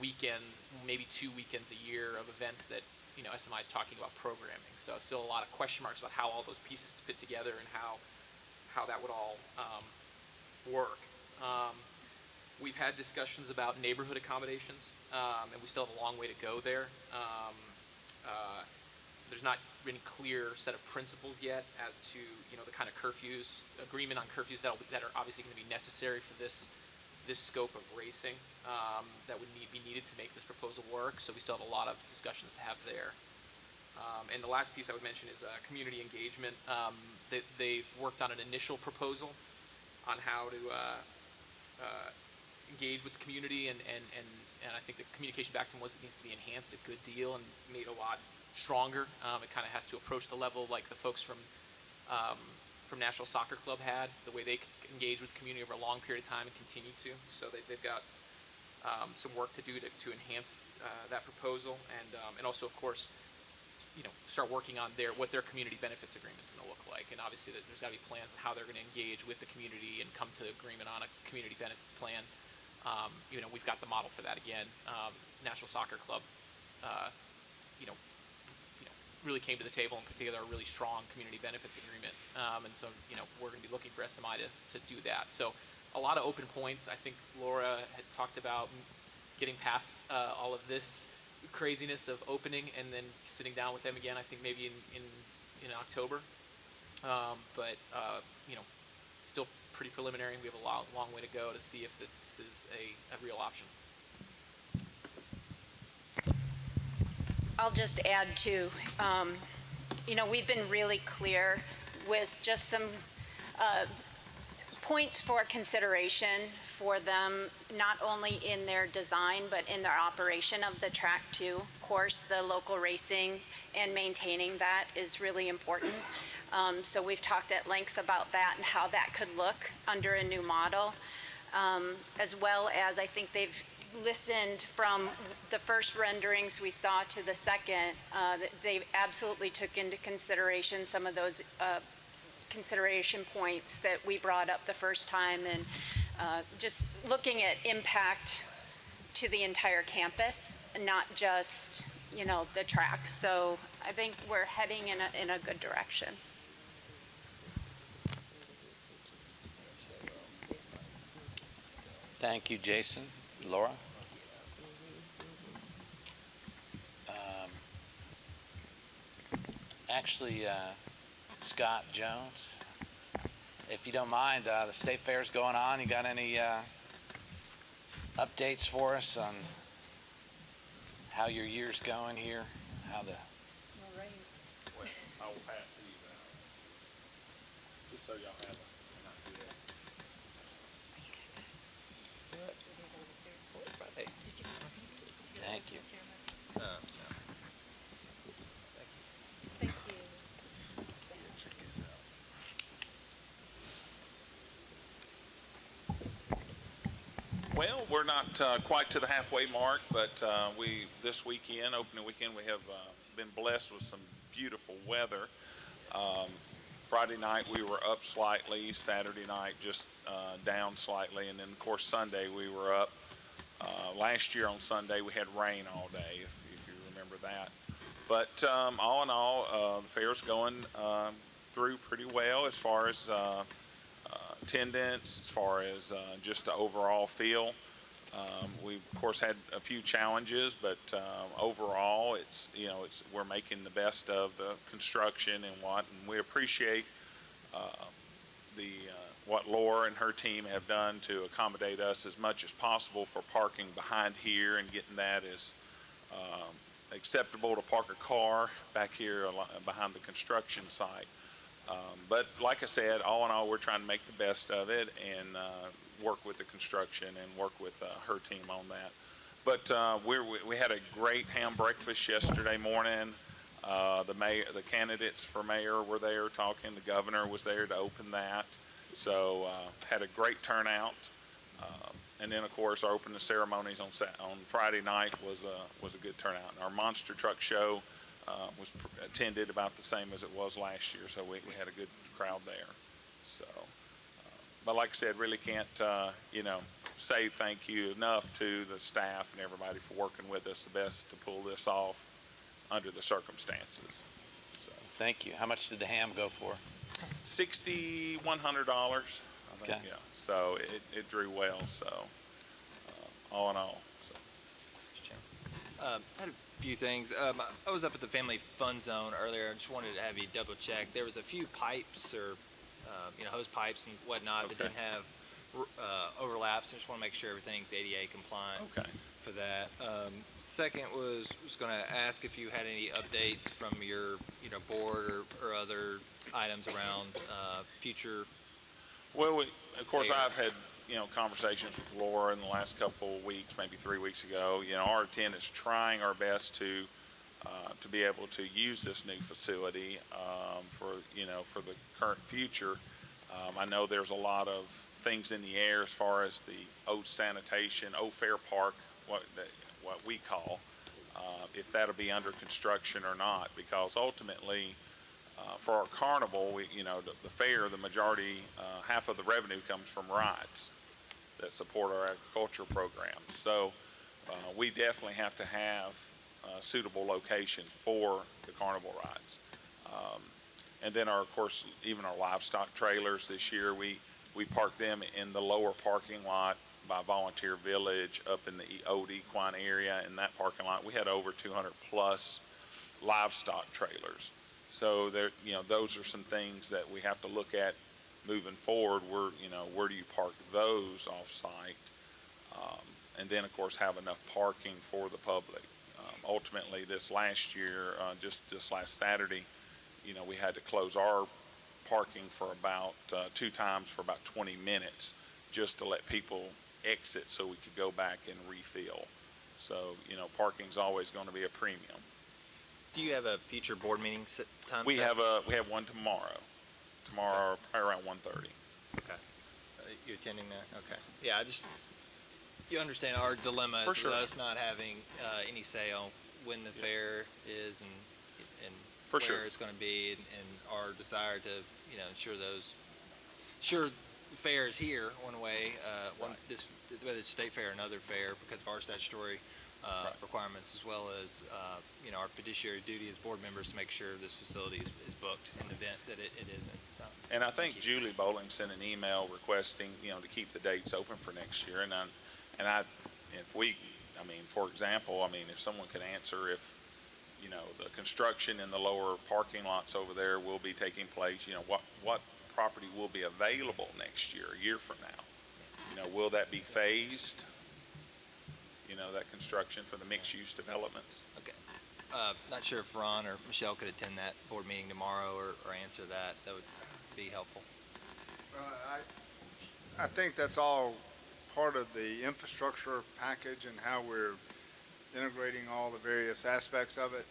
weekends, maybe 2 weekends a year of events that SMI is talking about programming. So still a lot of question marks about how all those pieces fit together and how that would all work. We've had discussions about neighborhood accommodations, and we still have a long way to go there. There's not really clear set of principles yet as to the kind of curfews, agreement on curfews that are obviously going to be necessary for this scope of racing that would be needed to make this proposal work. So we still have a lot of discussions to have there. And the last piece I would mention is community engagement. They've worked on an initial proposal on how to engage with the community, and I think the communication back to them was it needs to be enhanced a good deal and made a lot stronger. It kind of has to approach the level like the folks from Nashville Soccer Club had, the way they engage with the community over a long period of time and continue to. So they've got some work to do to enhance that proposal, and also, of course, start working on what their community benefits agreement is going to look like. And obviously, there's got to be plans on how they're going to engage with the community and come to agreement on a community benefits plan. We've got the model for that again. Nashville Soccer Club, really came to the table and put together a really strong community benefits agreement. And so, we're going to be looking for SMI to do that. So a lot of open points. I think Laura had talked about getting past all of this craziness of opening and then sitting down with them again, I think maybe in October. But still pretty preliminary. We have a long way to go to see if this is a real option. I'll just add to, we've been really clear with just some points for consideration for them, not only in their design, but in their operation of the track too. Of course, the local racing and maintaining that is really important. So we've talked at length about that and how that could look under a new model, as well as I think they've listened from the first renderings we saw to the second. They absolutely took into consideration some of those consideration points that we brought up the first time, and just looking at impact to the entire campus, not just the track. So I think we're heading in a good direction. Thank you, Jason. Laura? Actually, Scott Jones, if you don't mind, the State Fair's going on. You got any updates for us on how your year's going here? How the... Well, I will pass these out, just so y'all have an idea. Thank you. Thank you. Well, we're not quite to the halfway mark, but this weekend, opening weekend, we have been blessed with some beautiful weather. Friday night we were up slightly, Saturday night just down slightly, and then of course Sunday we were up. Last year on Sunday we had rain all day. that. But all in all, the fair's going through pretty well as far as attendance, as far as just the overall feel. We of course had a few challenges, but overall, we're making the best of the construction and we appreciate what Laura and her team have done to accommodate us as much as possible for parking behind here and getting that as acceptable to park a car back here behind the construction site. But like I said, all in all, we're trying to make the best of it and work with the construction and work with her team on that. But we had a great ham breakfast yesterday morning. The candidates for mayor were there talking. The governor was there to open that. So had a great turnout. And then, of course, our opening ceremonies on Friday night was a good turnout. And our monster truck show was attended about the same as it was last year. So we had a good crowd there. So, but like I said, really can't say thank you enough to the staff and everybody for working with us the best to pull this off under the circumstances. So. Thank you. How much did the ham go for? $6,100. Okay. Yeah. So it drew well. So all in all. So. I had a few things. I was up at the family fun zone earlier. I just wanted to have you double check. There was a few pipes or hose pipes and whatnot that didn't have overlaps. I just want to make sure everything's ADA compliant for that. Second was going to ask if you had any updates from your board or other items around future. Well, of course, I've had conversations with Laura in the last couple of weeks, maybe 3 weeks ago. Our intent is trying our best to be able to use this new facility for the current future. I know there's a lot of things in the air as far as the old sanitation, old fair park, what we call, if that'll be under construction or not, because ultimately for our carnival, the fair, the majority, half of the revenue comes from rides that support our agriculture programs. So we definitely have to have a suitable location for the carnival rides. And then, of course, even our livestock trailers this year, we park them in the lower parking lot by Volunteer Village up in the old equine area. In that parking lot, we had over 200 plus livestock trailers. So those are some things that we have to look at moving forward. Where do you park those off site? And then, of course, have enough parking for the public. Ultimately, this last year, just this last Saturday, we had to close our parking for about 2 times for about 20 minutes just to let people exit so we could go back and refill. So, parking's always going to be a premium. Do you have a future board meeting time? We have one tomorrow. Tomorrow, probably around 1:30. Okay. You attending that? Okay. Yeah, you understand our dilemma For sure. with us not having any say on when the fair is and For where sure. it's going to be, and our desire to ensure the fair is here one way, whether it's state fair or another fair, because of our statutory requirements, as well as our fiduciary duty as board members to make sure this facility is booked in the event that it isn't. So, and I think Julie Bowling sent an email requesting to keep the dates open for next year. For example, if someone could answer if the construction in the lower parking lots over there will be taking place, what property will be available next year, a year from now? Will that be phased? That construction for the mixed-use developments. Okay. Not sure if Ron or Michelle could attend that board meeting tomorrow or answer that. That would be helpful. Well, I think that's all part of the infrastructure package and how we're integrating all the various aspects of it.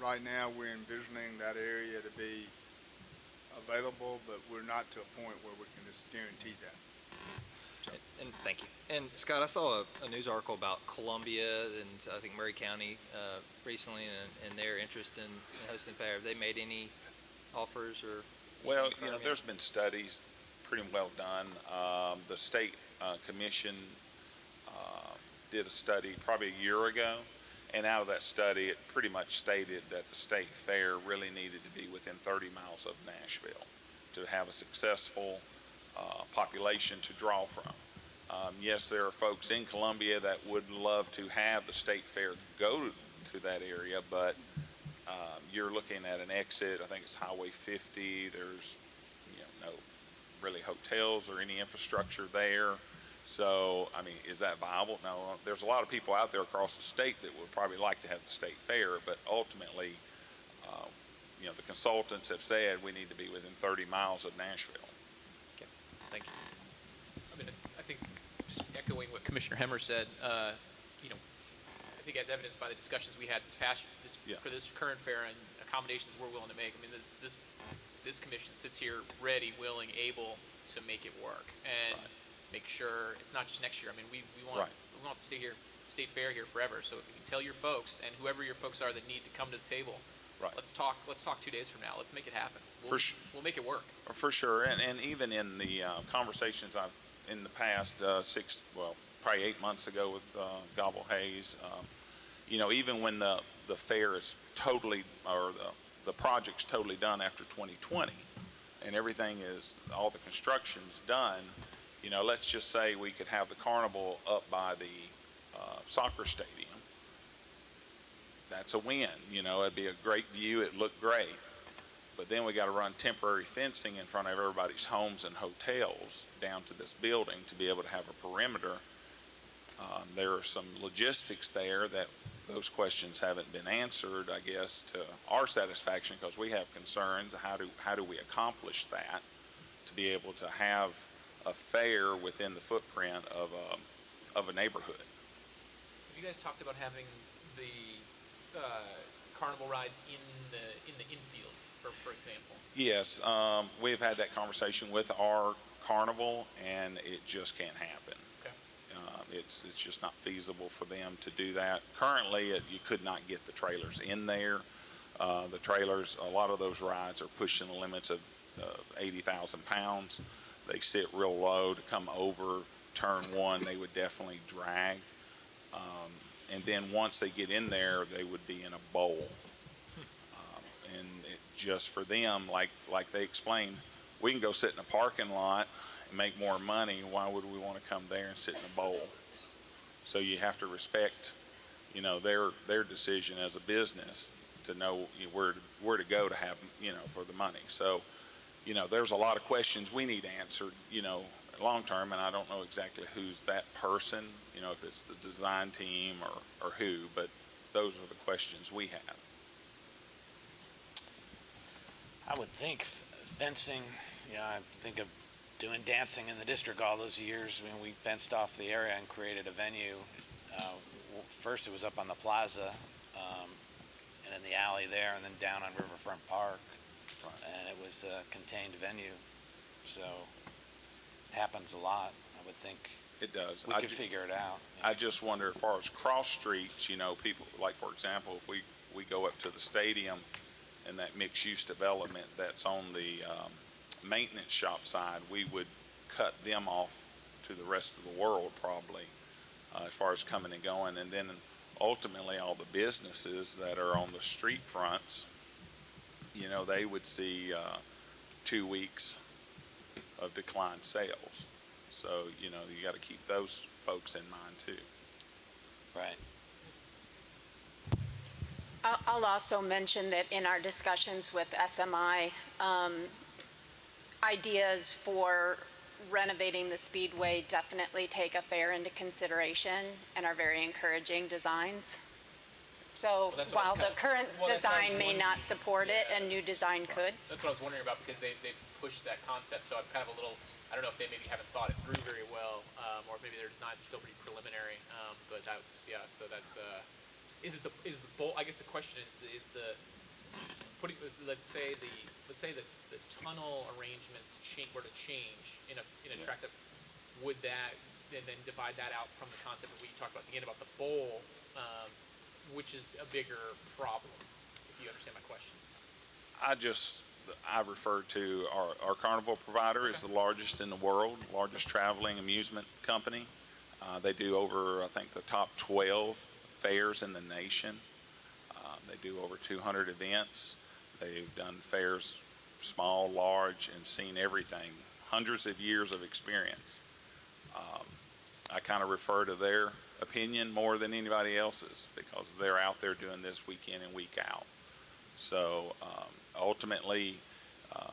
Right now, we're envisioning that area to be available, but we're not to a point where we can just guarantee that. And thank you. And Scott, I saw a news article about Columbia and I think Murray County recently and their interest in hosting fair. Have they made any offers or? Well, there's been studies pretty well done. The state commission did a study probably a year ago, And out of that study, it pretty much stated that the state fair really needed to be within 30 miles of Nashville to have a successful population to draw from. Yes, there are folks in Columbia that would love to have the state fair go to that area, but you're looking at an exit. I think it's Highway 50. There's no really hotels or any infrastructure there. So, I mean, is that viable? No, there's a lot of people out there across the state that would probably like to have the state fair, but ultimately, the consultants have said we need to be within 30 miles of Nashville. Okay. Thank you. I mean, I think just echoing what Commissioner Hemmer said, I think as evidenced by the discussions we had for this current fair and accommodations we're willing to make. I mean, this commission sits here ready, willing, able to make it work and make sure it's not just next year. I mean, we want the state fair here forever. So if you can tell your folks and whoever your folks are that need to come to the table, let's talk 2 days from now. Let's make it happen. We'll make it work. For sure, and even in the conversations I've in the past probably 8 months ago with Gobble Hayes, even when the fair is totally, or the project's totally done after 2020, and everything is, all the construction's done, let's just say we could have the carnival up by the soccer stadium. That's a win. It'd be a great view. It'd look great. But then we got to run temporary fencing in front of everybody's homes and hotels down to this building to be able to have a perimeter. There are some logistics there that those questions haven't been answered, I guess, to our satisfaction, because we have concerns. How do we accomplish that to be able to have a fair within the footprint of a neighborhood? Have you guys talked about having the carnival rides in the infield, for example? Yes, we've had that conversation with our carnival, and it just can't happen. Okay. It's just not feasible for them to do that. Currently, you could not get the trailers in there. The trailers, a lot of those rides are pushing the limits of 80,000 pounds. They sit real low. To come over turn one, they would definitely drag. And then once they get in there, they would be in a bowl. And just for them, like they explained, we can go sit in a parking lot and make more money. Why would we want to come there and sit in a bowl? So you have to respect, their decision as a business to know where to go to have, for the money. So, there's a lot of questions we need answered, long term, and I don't know exactly who's that person, if it's the design team or who, but those are the questions we have. I would think fencing, I think of doing dancing in the district all those years. I mean, we fenced off the area and created a venue. First it was up on the plaza, and in the alley there, and then down on Riverfront Park. And it was a contained venue. So it happens a lot. I would think it does. We could figure it out. I just wonder, as far as cross streets, people, like, for example, if we go up to the stadium and that mixed-use development that's on the maintenance shop side, we would cut them off to the rest of the world probably, as far as coming and going. And then ultimately all the businesses that are on the street fronts, they would see 2 weeks of declined sales. So, you got to keep those folks in mind too. Right. I'll also mention that in our discussions with SMI, ideas for renovating the Speedway definitely take a fair into consideration and are very encouraging designs. So while the current design may not support it, a new design could. That's what I was wondering about, because they've pushed that concept, so I'm kind of a little, I don't know if they maybe haven't thought it through very well, or maybe their design's still pretty preliminary, but that's, so that's, is the bowl, I guess the question is the putting, let's say the tunnel arrangements were to change in a track that, would that, and then divide that out from the concept that we talked about at the end about the bowl, which is a bigger problem, if you understand my question. I refer to our carnival provider is the largest in the world, largest traveling amusement company. They do over, I think, the top 12 fairs in the nation. They do over 200 events. They've done fairs, small, large, and seen everything. Hundreds of years of experience. I kind of refer to their opinion more than anybody else's because they're out there doing this week in and week out. So ultimately,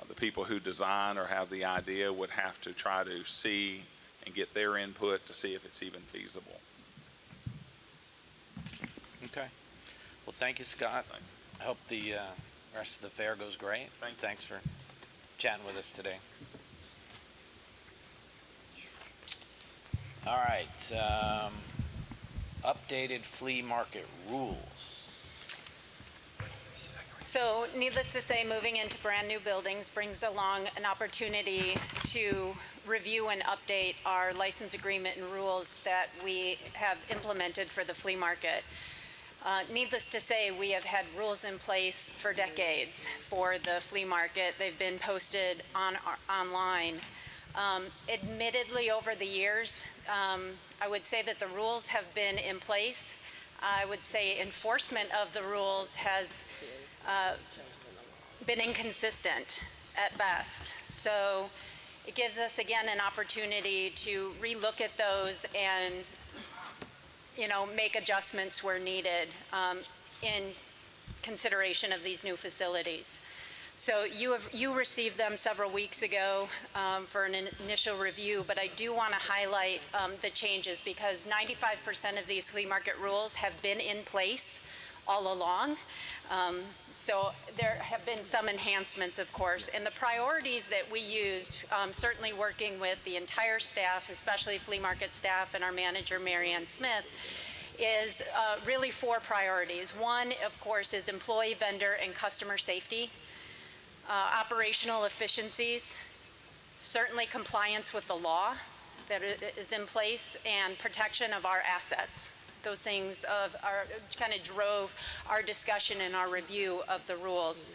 the people who design or have the idea would have to try to see and get their input to see if it's even feasible. Okay. Well, thank you, Scott. I hope the rest of the fair goes great. Thanks for chatting with us today. All right. Updated flea market rules. So needless to say, moving into brand new buildings brings along an opportunity to review and update our license agreement and rules that we have implemented for the flea market. Needless to say, we have had rules in place for decades for the flea market. They've been posted online. Admittedly, over the years, I would say that the rules have been in place. I would say enforcement of the rules has been inconsistent at best. So it gives us, again, an opportunity to relook at those and make adjustments where needed in consideration of these new facilities. So you received them several weeks ago for an initial review, but I do want to highlight the changes because 95% of these flea market rules have been in place all along. So there have been some enhancements, of course, and the priorities that we used, certainly working with the entire staff, especially flea market staff and our manager, Mary Ann Smith, is really 4 priorities. One, of course, is employee, vendor, and customer safety, operational efficiencies, certainly compliance with the law that is in place, and protection of our assets. Those things kind of drove our discussion and our review of the rules.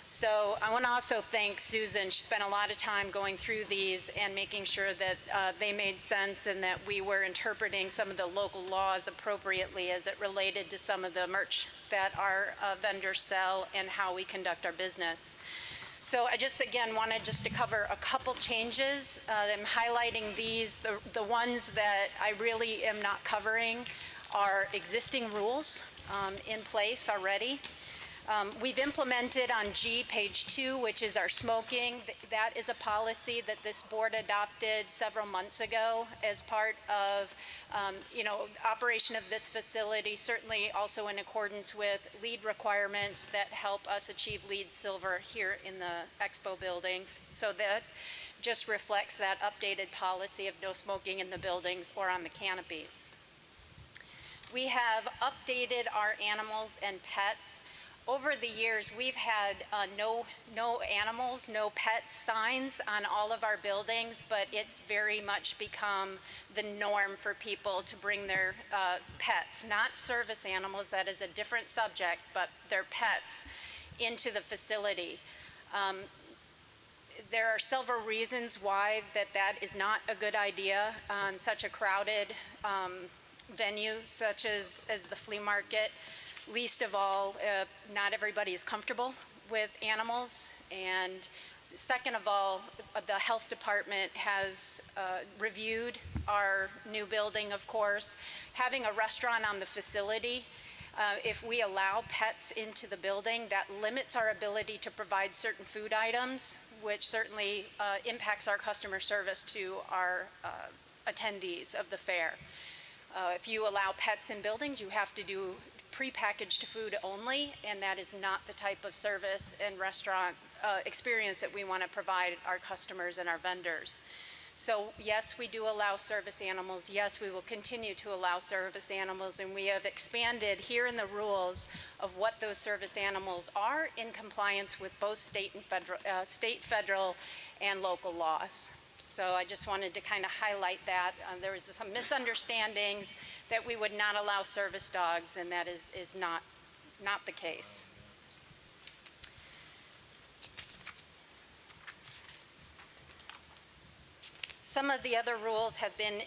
So I want to also thank Susan. She spent a lot of time going through these and making sure that they made sense and that we were interpreting some of the local laws appropriately as it related to some of the merch that our vendors sell and how we conduct our business. So I just, again, wanted just to cover a couple changes. I'm highlighting these. The ones that I really am not covering are existing rules in place already. We've implemented on G, page 2, which is our smoking. That is a policy that this board adopted several months ago as part of, operation of this facility, certainly also in accordance with LEED requirements that help us achieve LEED Silver here in the Expo buildings. So that just reflects that updated policy of no smoking in the buildings or on the canopies. We have updated our animals and pets. Over the years, we've had no animals, no pets signs on all of our buildings, but it's very much become the norm for people to bring their pets, not service animals, that is a different subject, but their pets into the facility. There are several reasons why that is not a good idea on such a crowded venue such as the flea market. Least of all, not everybody is comfortable with animals. And second of all, the health department has reviewed our new building, of course. Having a restaurant on the facility, if we allow pets into the building, that limits our ability to provide certain food items, which certainly impacts our customer service to our attendees of the fair. If you allow pets in buildings, you have to do prepackaged food only, and that is not the type of service and restaurant experience that we want to provide our customers and our vendors. So yes, we do allow service animals. Yes, we will continue to allow service animals, and we have expanded here in the rules of what those service animals are in compliance with both state, federal, and local laws. So I just wanted to kind of highlight that. There was some misunderstandings that we would not allow service dogs, and that is not the case. Some of the other rules have been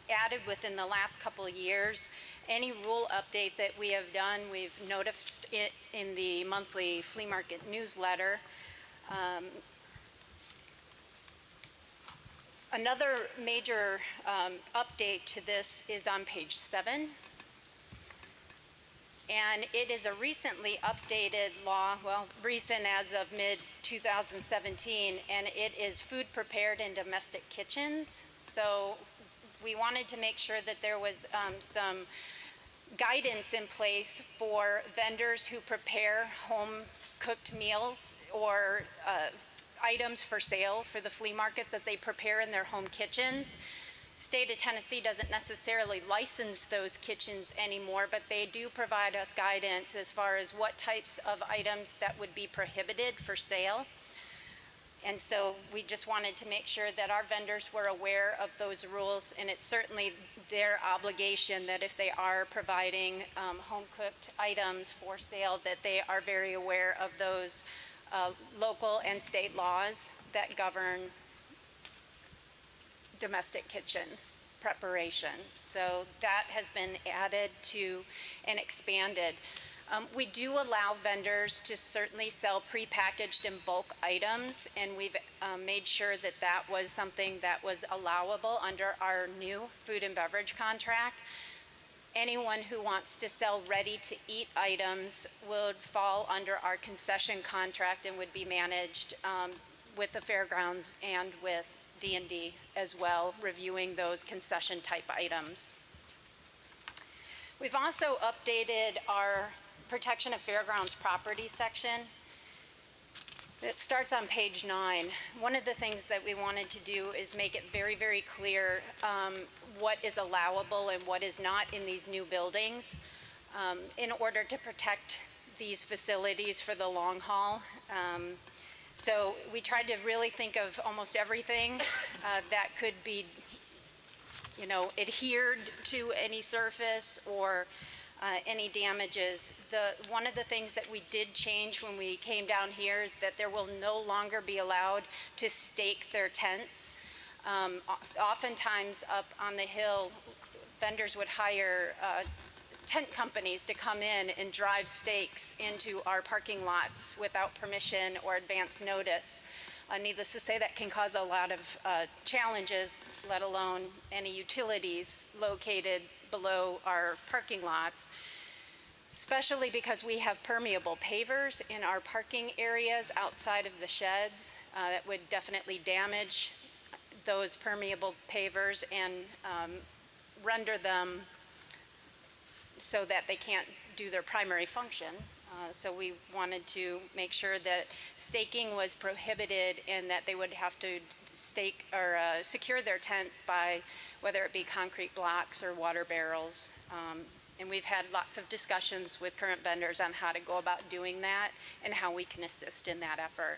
added within the last couple of years, Any rule update that we have done, we've noticed it in the monthly flea market newsletter. Another major update to this is on page 7. And it is a recently updated law, well, recent as of mid-2017, and it is food prepared in domestic kitchens. So we wanted to make sure that there was some guidance in place for vendors who prepare home-cooked meals or items for sale for the flea market that they prepare in their home kitchens. State of Tennessee doesn't necessarily license those kitchens anymore, but they do provide us guidance as far as what types of items that would be prohibited for sale. And so we just wanted to make sure that our vendors were aware of those rules, and it's certainly their obligation that if they are providing home-cooked items for sale, that they are very aware of those local and state laws that govern domestic kitchen preparation. So that has been added to and expanded. We do allow vendors to certainly sell prepackaged and bulk items, and we've made sure that that was something that was allowable under our new food and beverage contract. Anyone who wants to sell ready-to-eat items would fall under our concession contract and would be managed with the Fairgrounds and with D&D as well, reviewing those concession type items. We've also updated our protection of Fairgrounds property section. It starts on page 9. One of the things that we wanted to do is make it very, very clear what is allowable and what is not in these new buildings in order to protect these facilities for the long haul. So we tried to really think of almost everything that could be, adhered to any surface or any damages. One of the things that we did change when we came down here is that there will no longer be allowed to stake their tents. Oftentimes up on the hill, vendors would hire tent companies to come in and drive stakes into our parking lots without permission or advance notice. Needless to say, that can cause a lot of challenges, let alone any utilities located below our parking lots, especially because we have permeable pavers in our parking areas outside of the sheds that would definitely damage those permeable pavers and render them so that they can't do their primary function. So we wanted to make sure that staking was prohibited and that they would have to stake or secure their tents by whether it be concrete blocks or water barrels. And we've had lots of discussions with current vendors on how to go about doing that and how we can assist in that effort.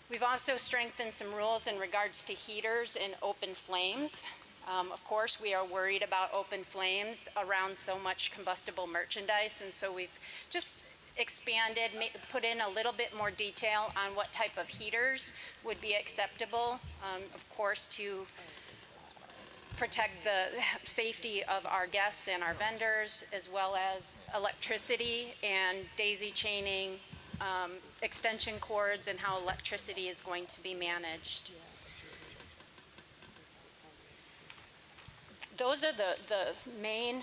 We've also strengthened some rules in regards to heaters and open flames. Of course, we are worried about open flames around so much combustible merchandise, and so we've just expanded, put in a little bit more detail on what type of heaters would be acceptable, of course, to protect the safety of our guests and our vendors, as well as electricity and daisy chaining, extension cords, and how electricity is going to be managed. Those are the main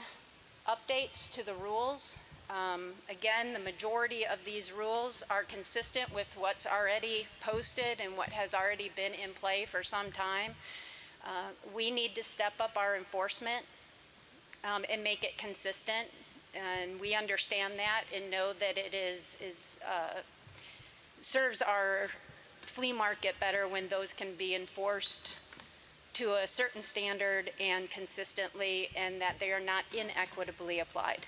updates to the rules. Again, the majority of these rules are consistent with what's already posted and what has already been in play for some time. We need to step up our enforcement and make it consistent, and we understand that and know that it serves our flea market better when those can be enforced to a certain standard and consistently, and that they are not inequitably applied.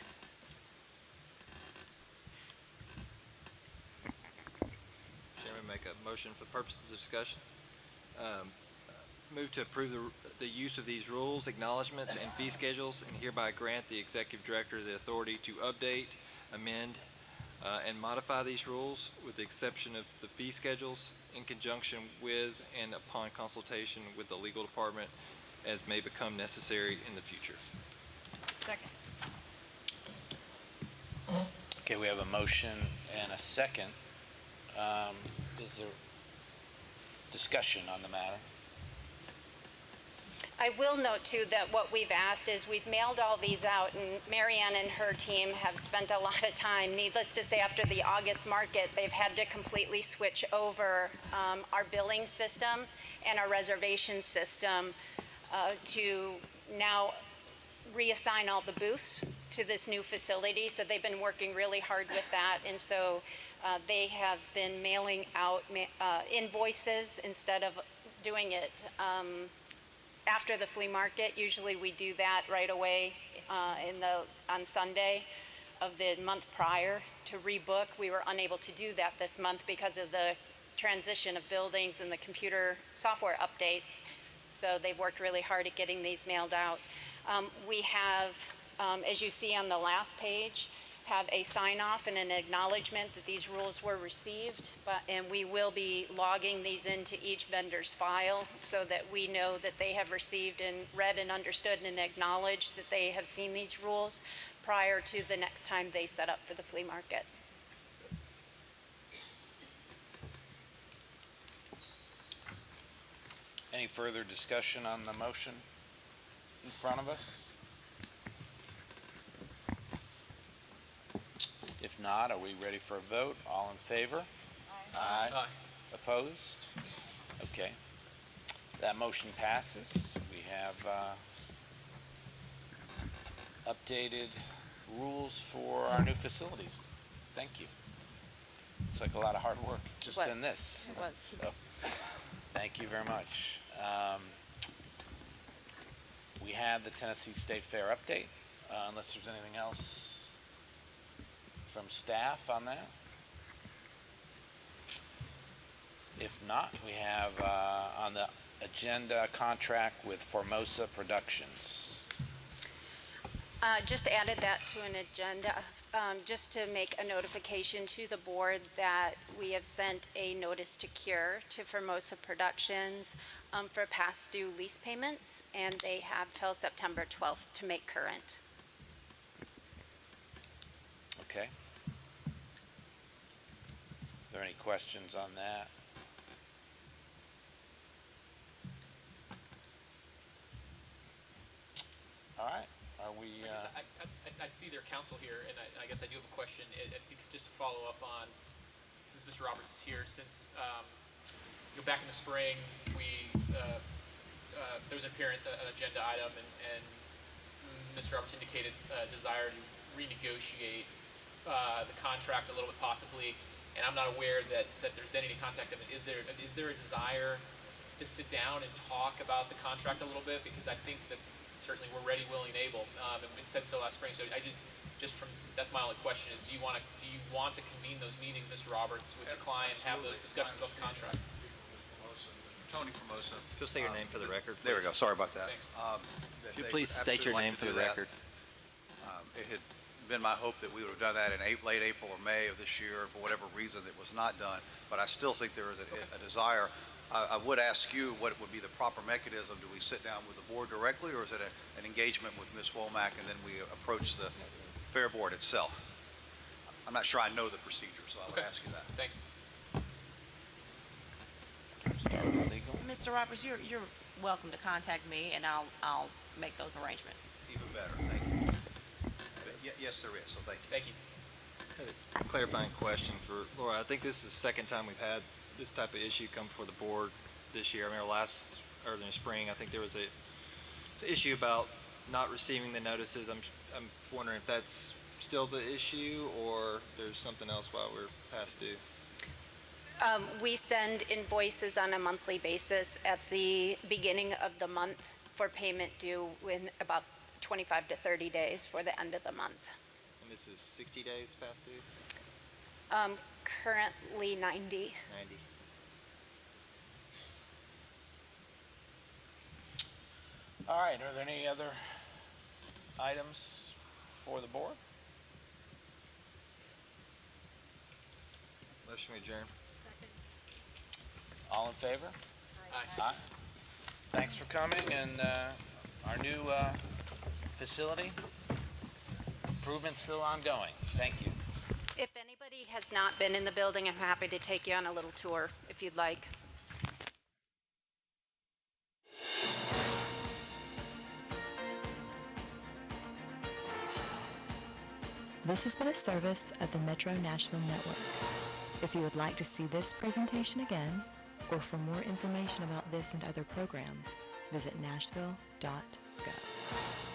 Chairman, make a motion for purposes of discussion. Move to approve the use of these rules, acknowledgements, and fee schedules, and hereby grant the executive director the authority to update, amend, and modify these rules with the exception of the fee schedules in conjunction with and upon consultation with the legal department as may become necessary in the future. Second. Okay, we have a motion and a second. Is there discussion on the matter? I will note too that what we've asked is we've mailed all these out, and Marianne and her team have spent a lot of time. Needless to say, after the August market, they've had to completely switch over our billing system and our reservation system to now reassign all the booths to this new facility. So they've been working really hard with that, and so they have been mailing out invoices instead of doing it after the flea market. Usually we do that right away on Sunday of the month prior to rebook. We were unable to do that this month because of the transition of buildings and the computer software updates. So they've worked really hard at getting these mailed out. We have, as you see on the last page, have a sign-off and an acknowledgement that these rules were received, and we will be logging these into each vendor's file so that we know that they have received and read and understood and acknowledged that they have seen these rules prior to the next time they set up for the flea market. Any further discussion on the motion in front of us? If not, are we ready for a vote? All in favor? Aye. Aye. Opposed? Okay. That motion passes. We have updated rules for our new facilities. Thank you. Looks like a lot of hard work just in this. It was. So, thank you very much. We had the Tennessee State Fair update, unless there's anything else from staff on that. If not, we have on the agenda a contract with Formosa Productions. Just added that to an agenda, just to make a notification to the board that we have sent a notice to cure to Formosa Productions for past due lease payments, and they have till September 12th to make current. Okay. Are there any questions on that? All right. Are we? I see their counsel here, and I guess I do have a question. Just to follow up on, since Mr. Roberts is here, since back in the spring there was an appearance, an agenda item, and Mr. Roberts indicated a desire to renegotiate the contract a little bit possibly, and I'm not aware that there's been any contact of it. Is there a desire to sit down and talk about the contract a little bit? Because I think that certainly we're ready, willing, and able, and we said so last spring. So that's my only question is, do you want to convene those meetings, Mr. Roberts, with your client, have those discussions about the contract? Tony Formosa. Just say your name for the record, There we go, sorry about that. Thanks. Could you please state your name for the record? It had been my hope that we would have done that in late April or May of this year. For whatever reason, it was not done, but I still think there is a desire. I would ask you what would be the proper mechanism. Do we sit down with the board directly, or is it an engagement with Ms. Womack and then we approach the Fair Board itself? I'm not sure I know the procedure, so I would ask you that. Thanks. Start with legal. Mr. Roberts, you're welcome to contact me, and I'll make those arrangements. Even better, thank you. But yes, there is, so thank you. Thank you. A clarifying question for Laura. I think this is the second time we've had this type of issue come before the board this year. I remember early in the spring, I think there was an issue about not receiving the notices. I'm wondering if that's still the issue, or there's something else while we're past due. We send invoices on a monthly basis at the beginning of the month for payment due in about 25 to 30 days for the end of the month. And this is 60 days past due? Currently 90. 90. All right. Are there any other items for the board? Motion adjourned. All in favor? Aye. Aye. Thanks for coming, and our new facility, improvements still ongoing. Thank you. If anybody has not been in the building, I'm happy to take you on a little tour if you'd like. This has been a service of the Metro Nashville Network. If you would like to see this presentation again, or for more information about this and other programs, visit nashville.gov.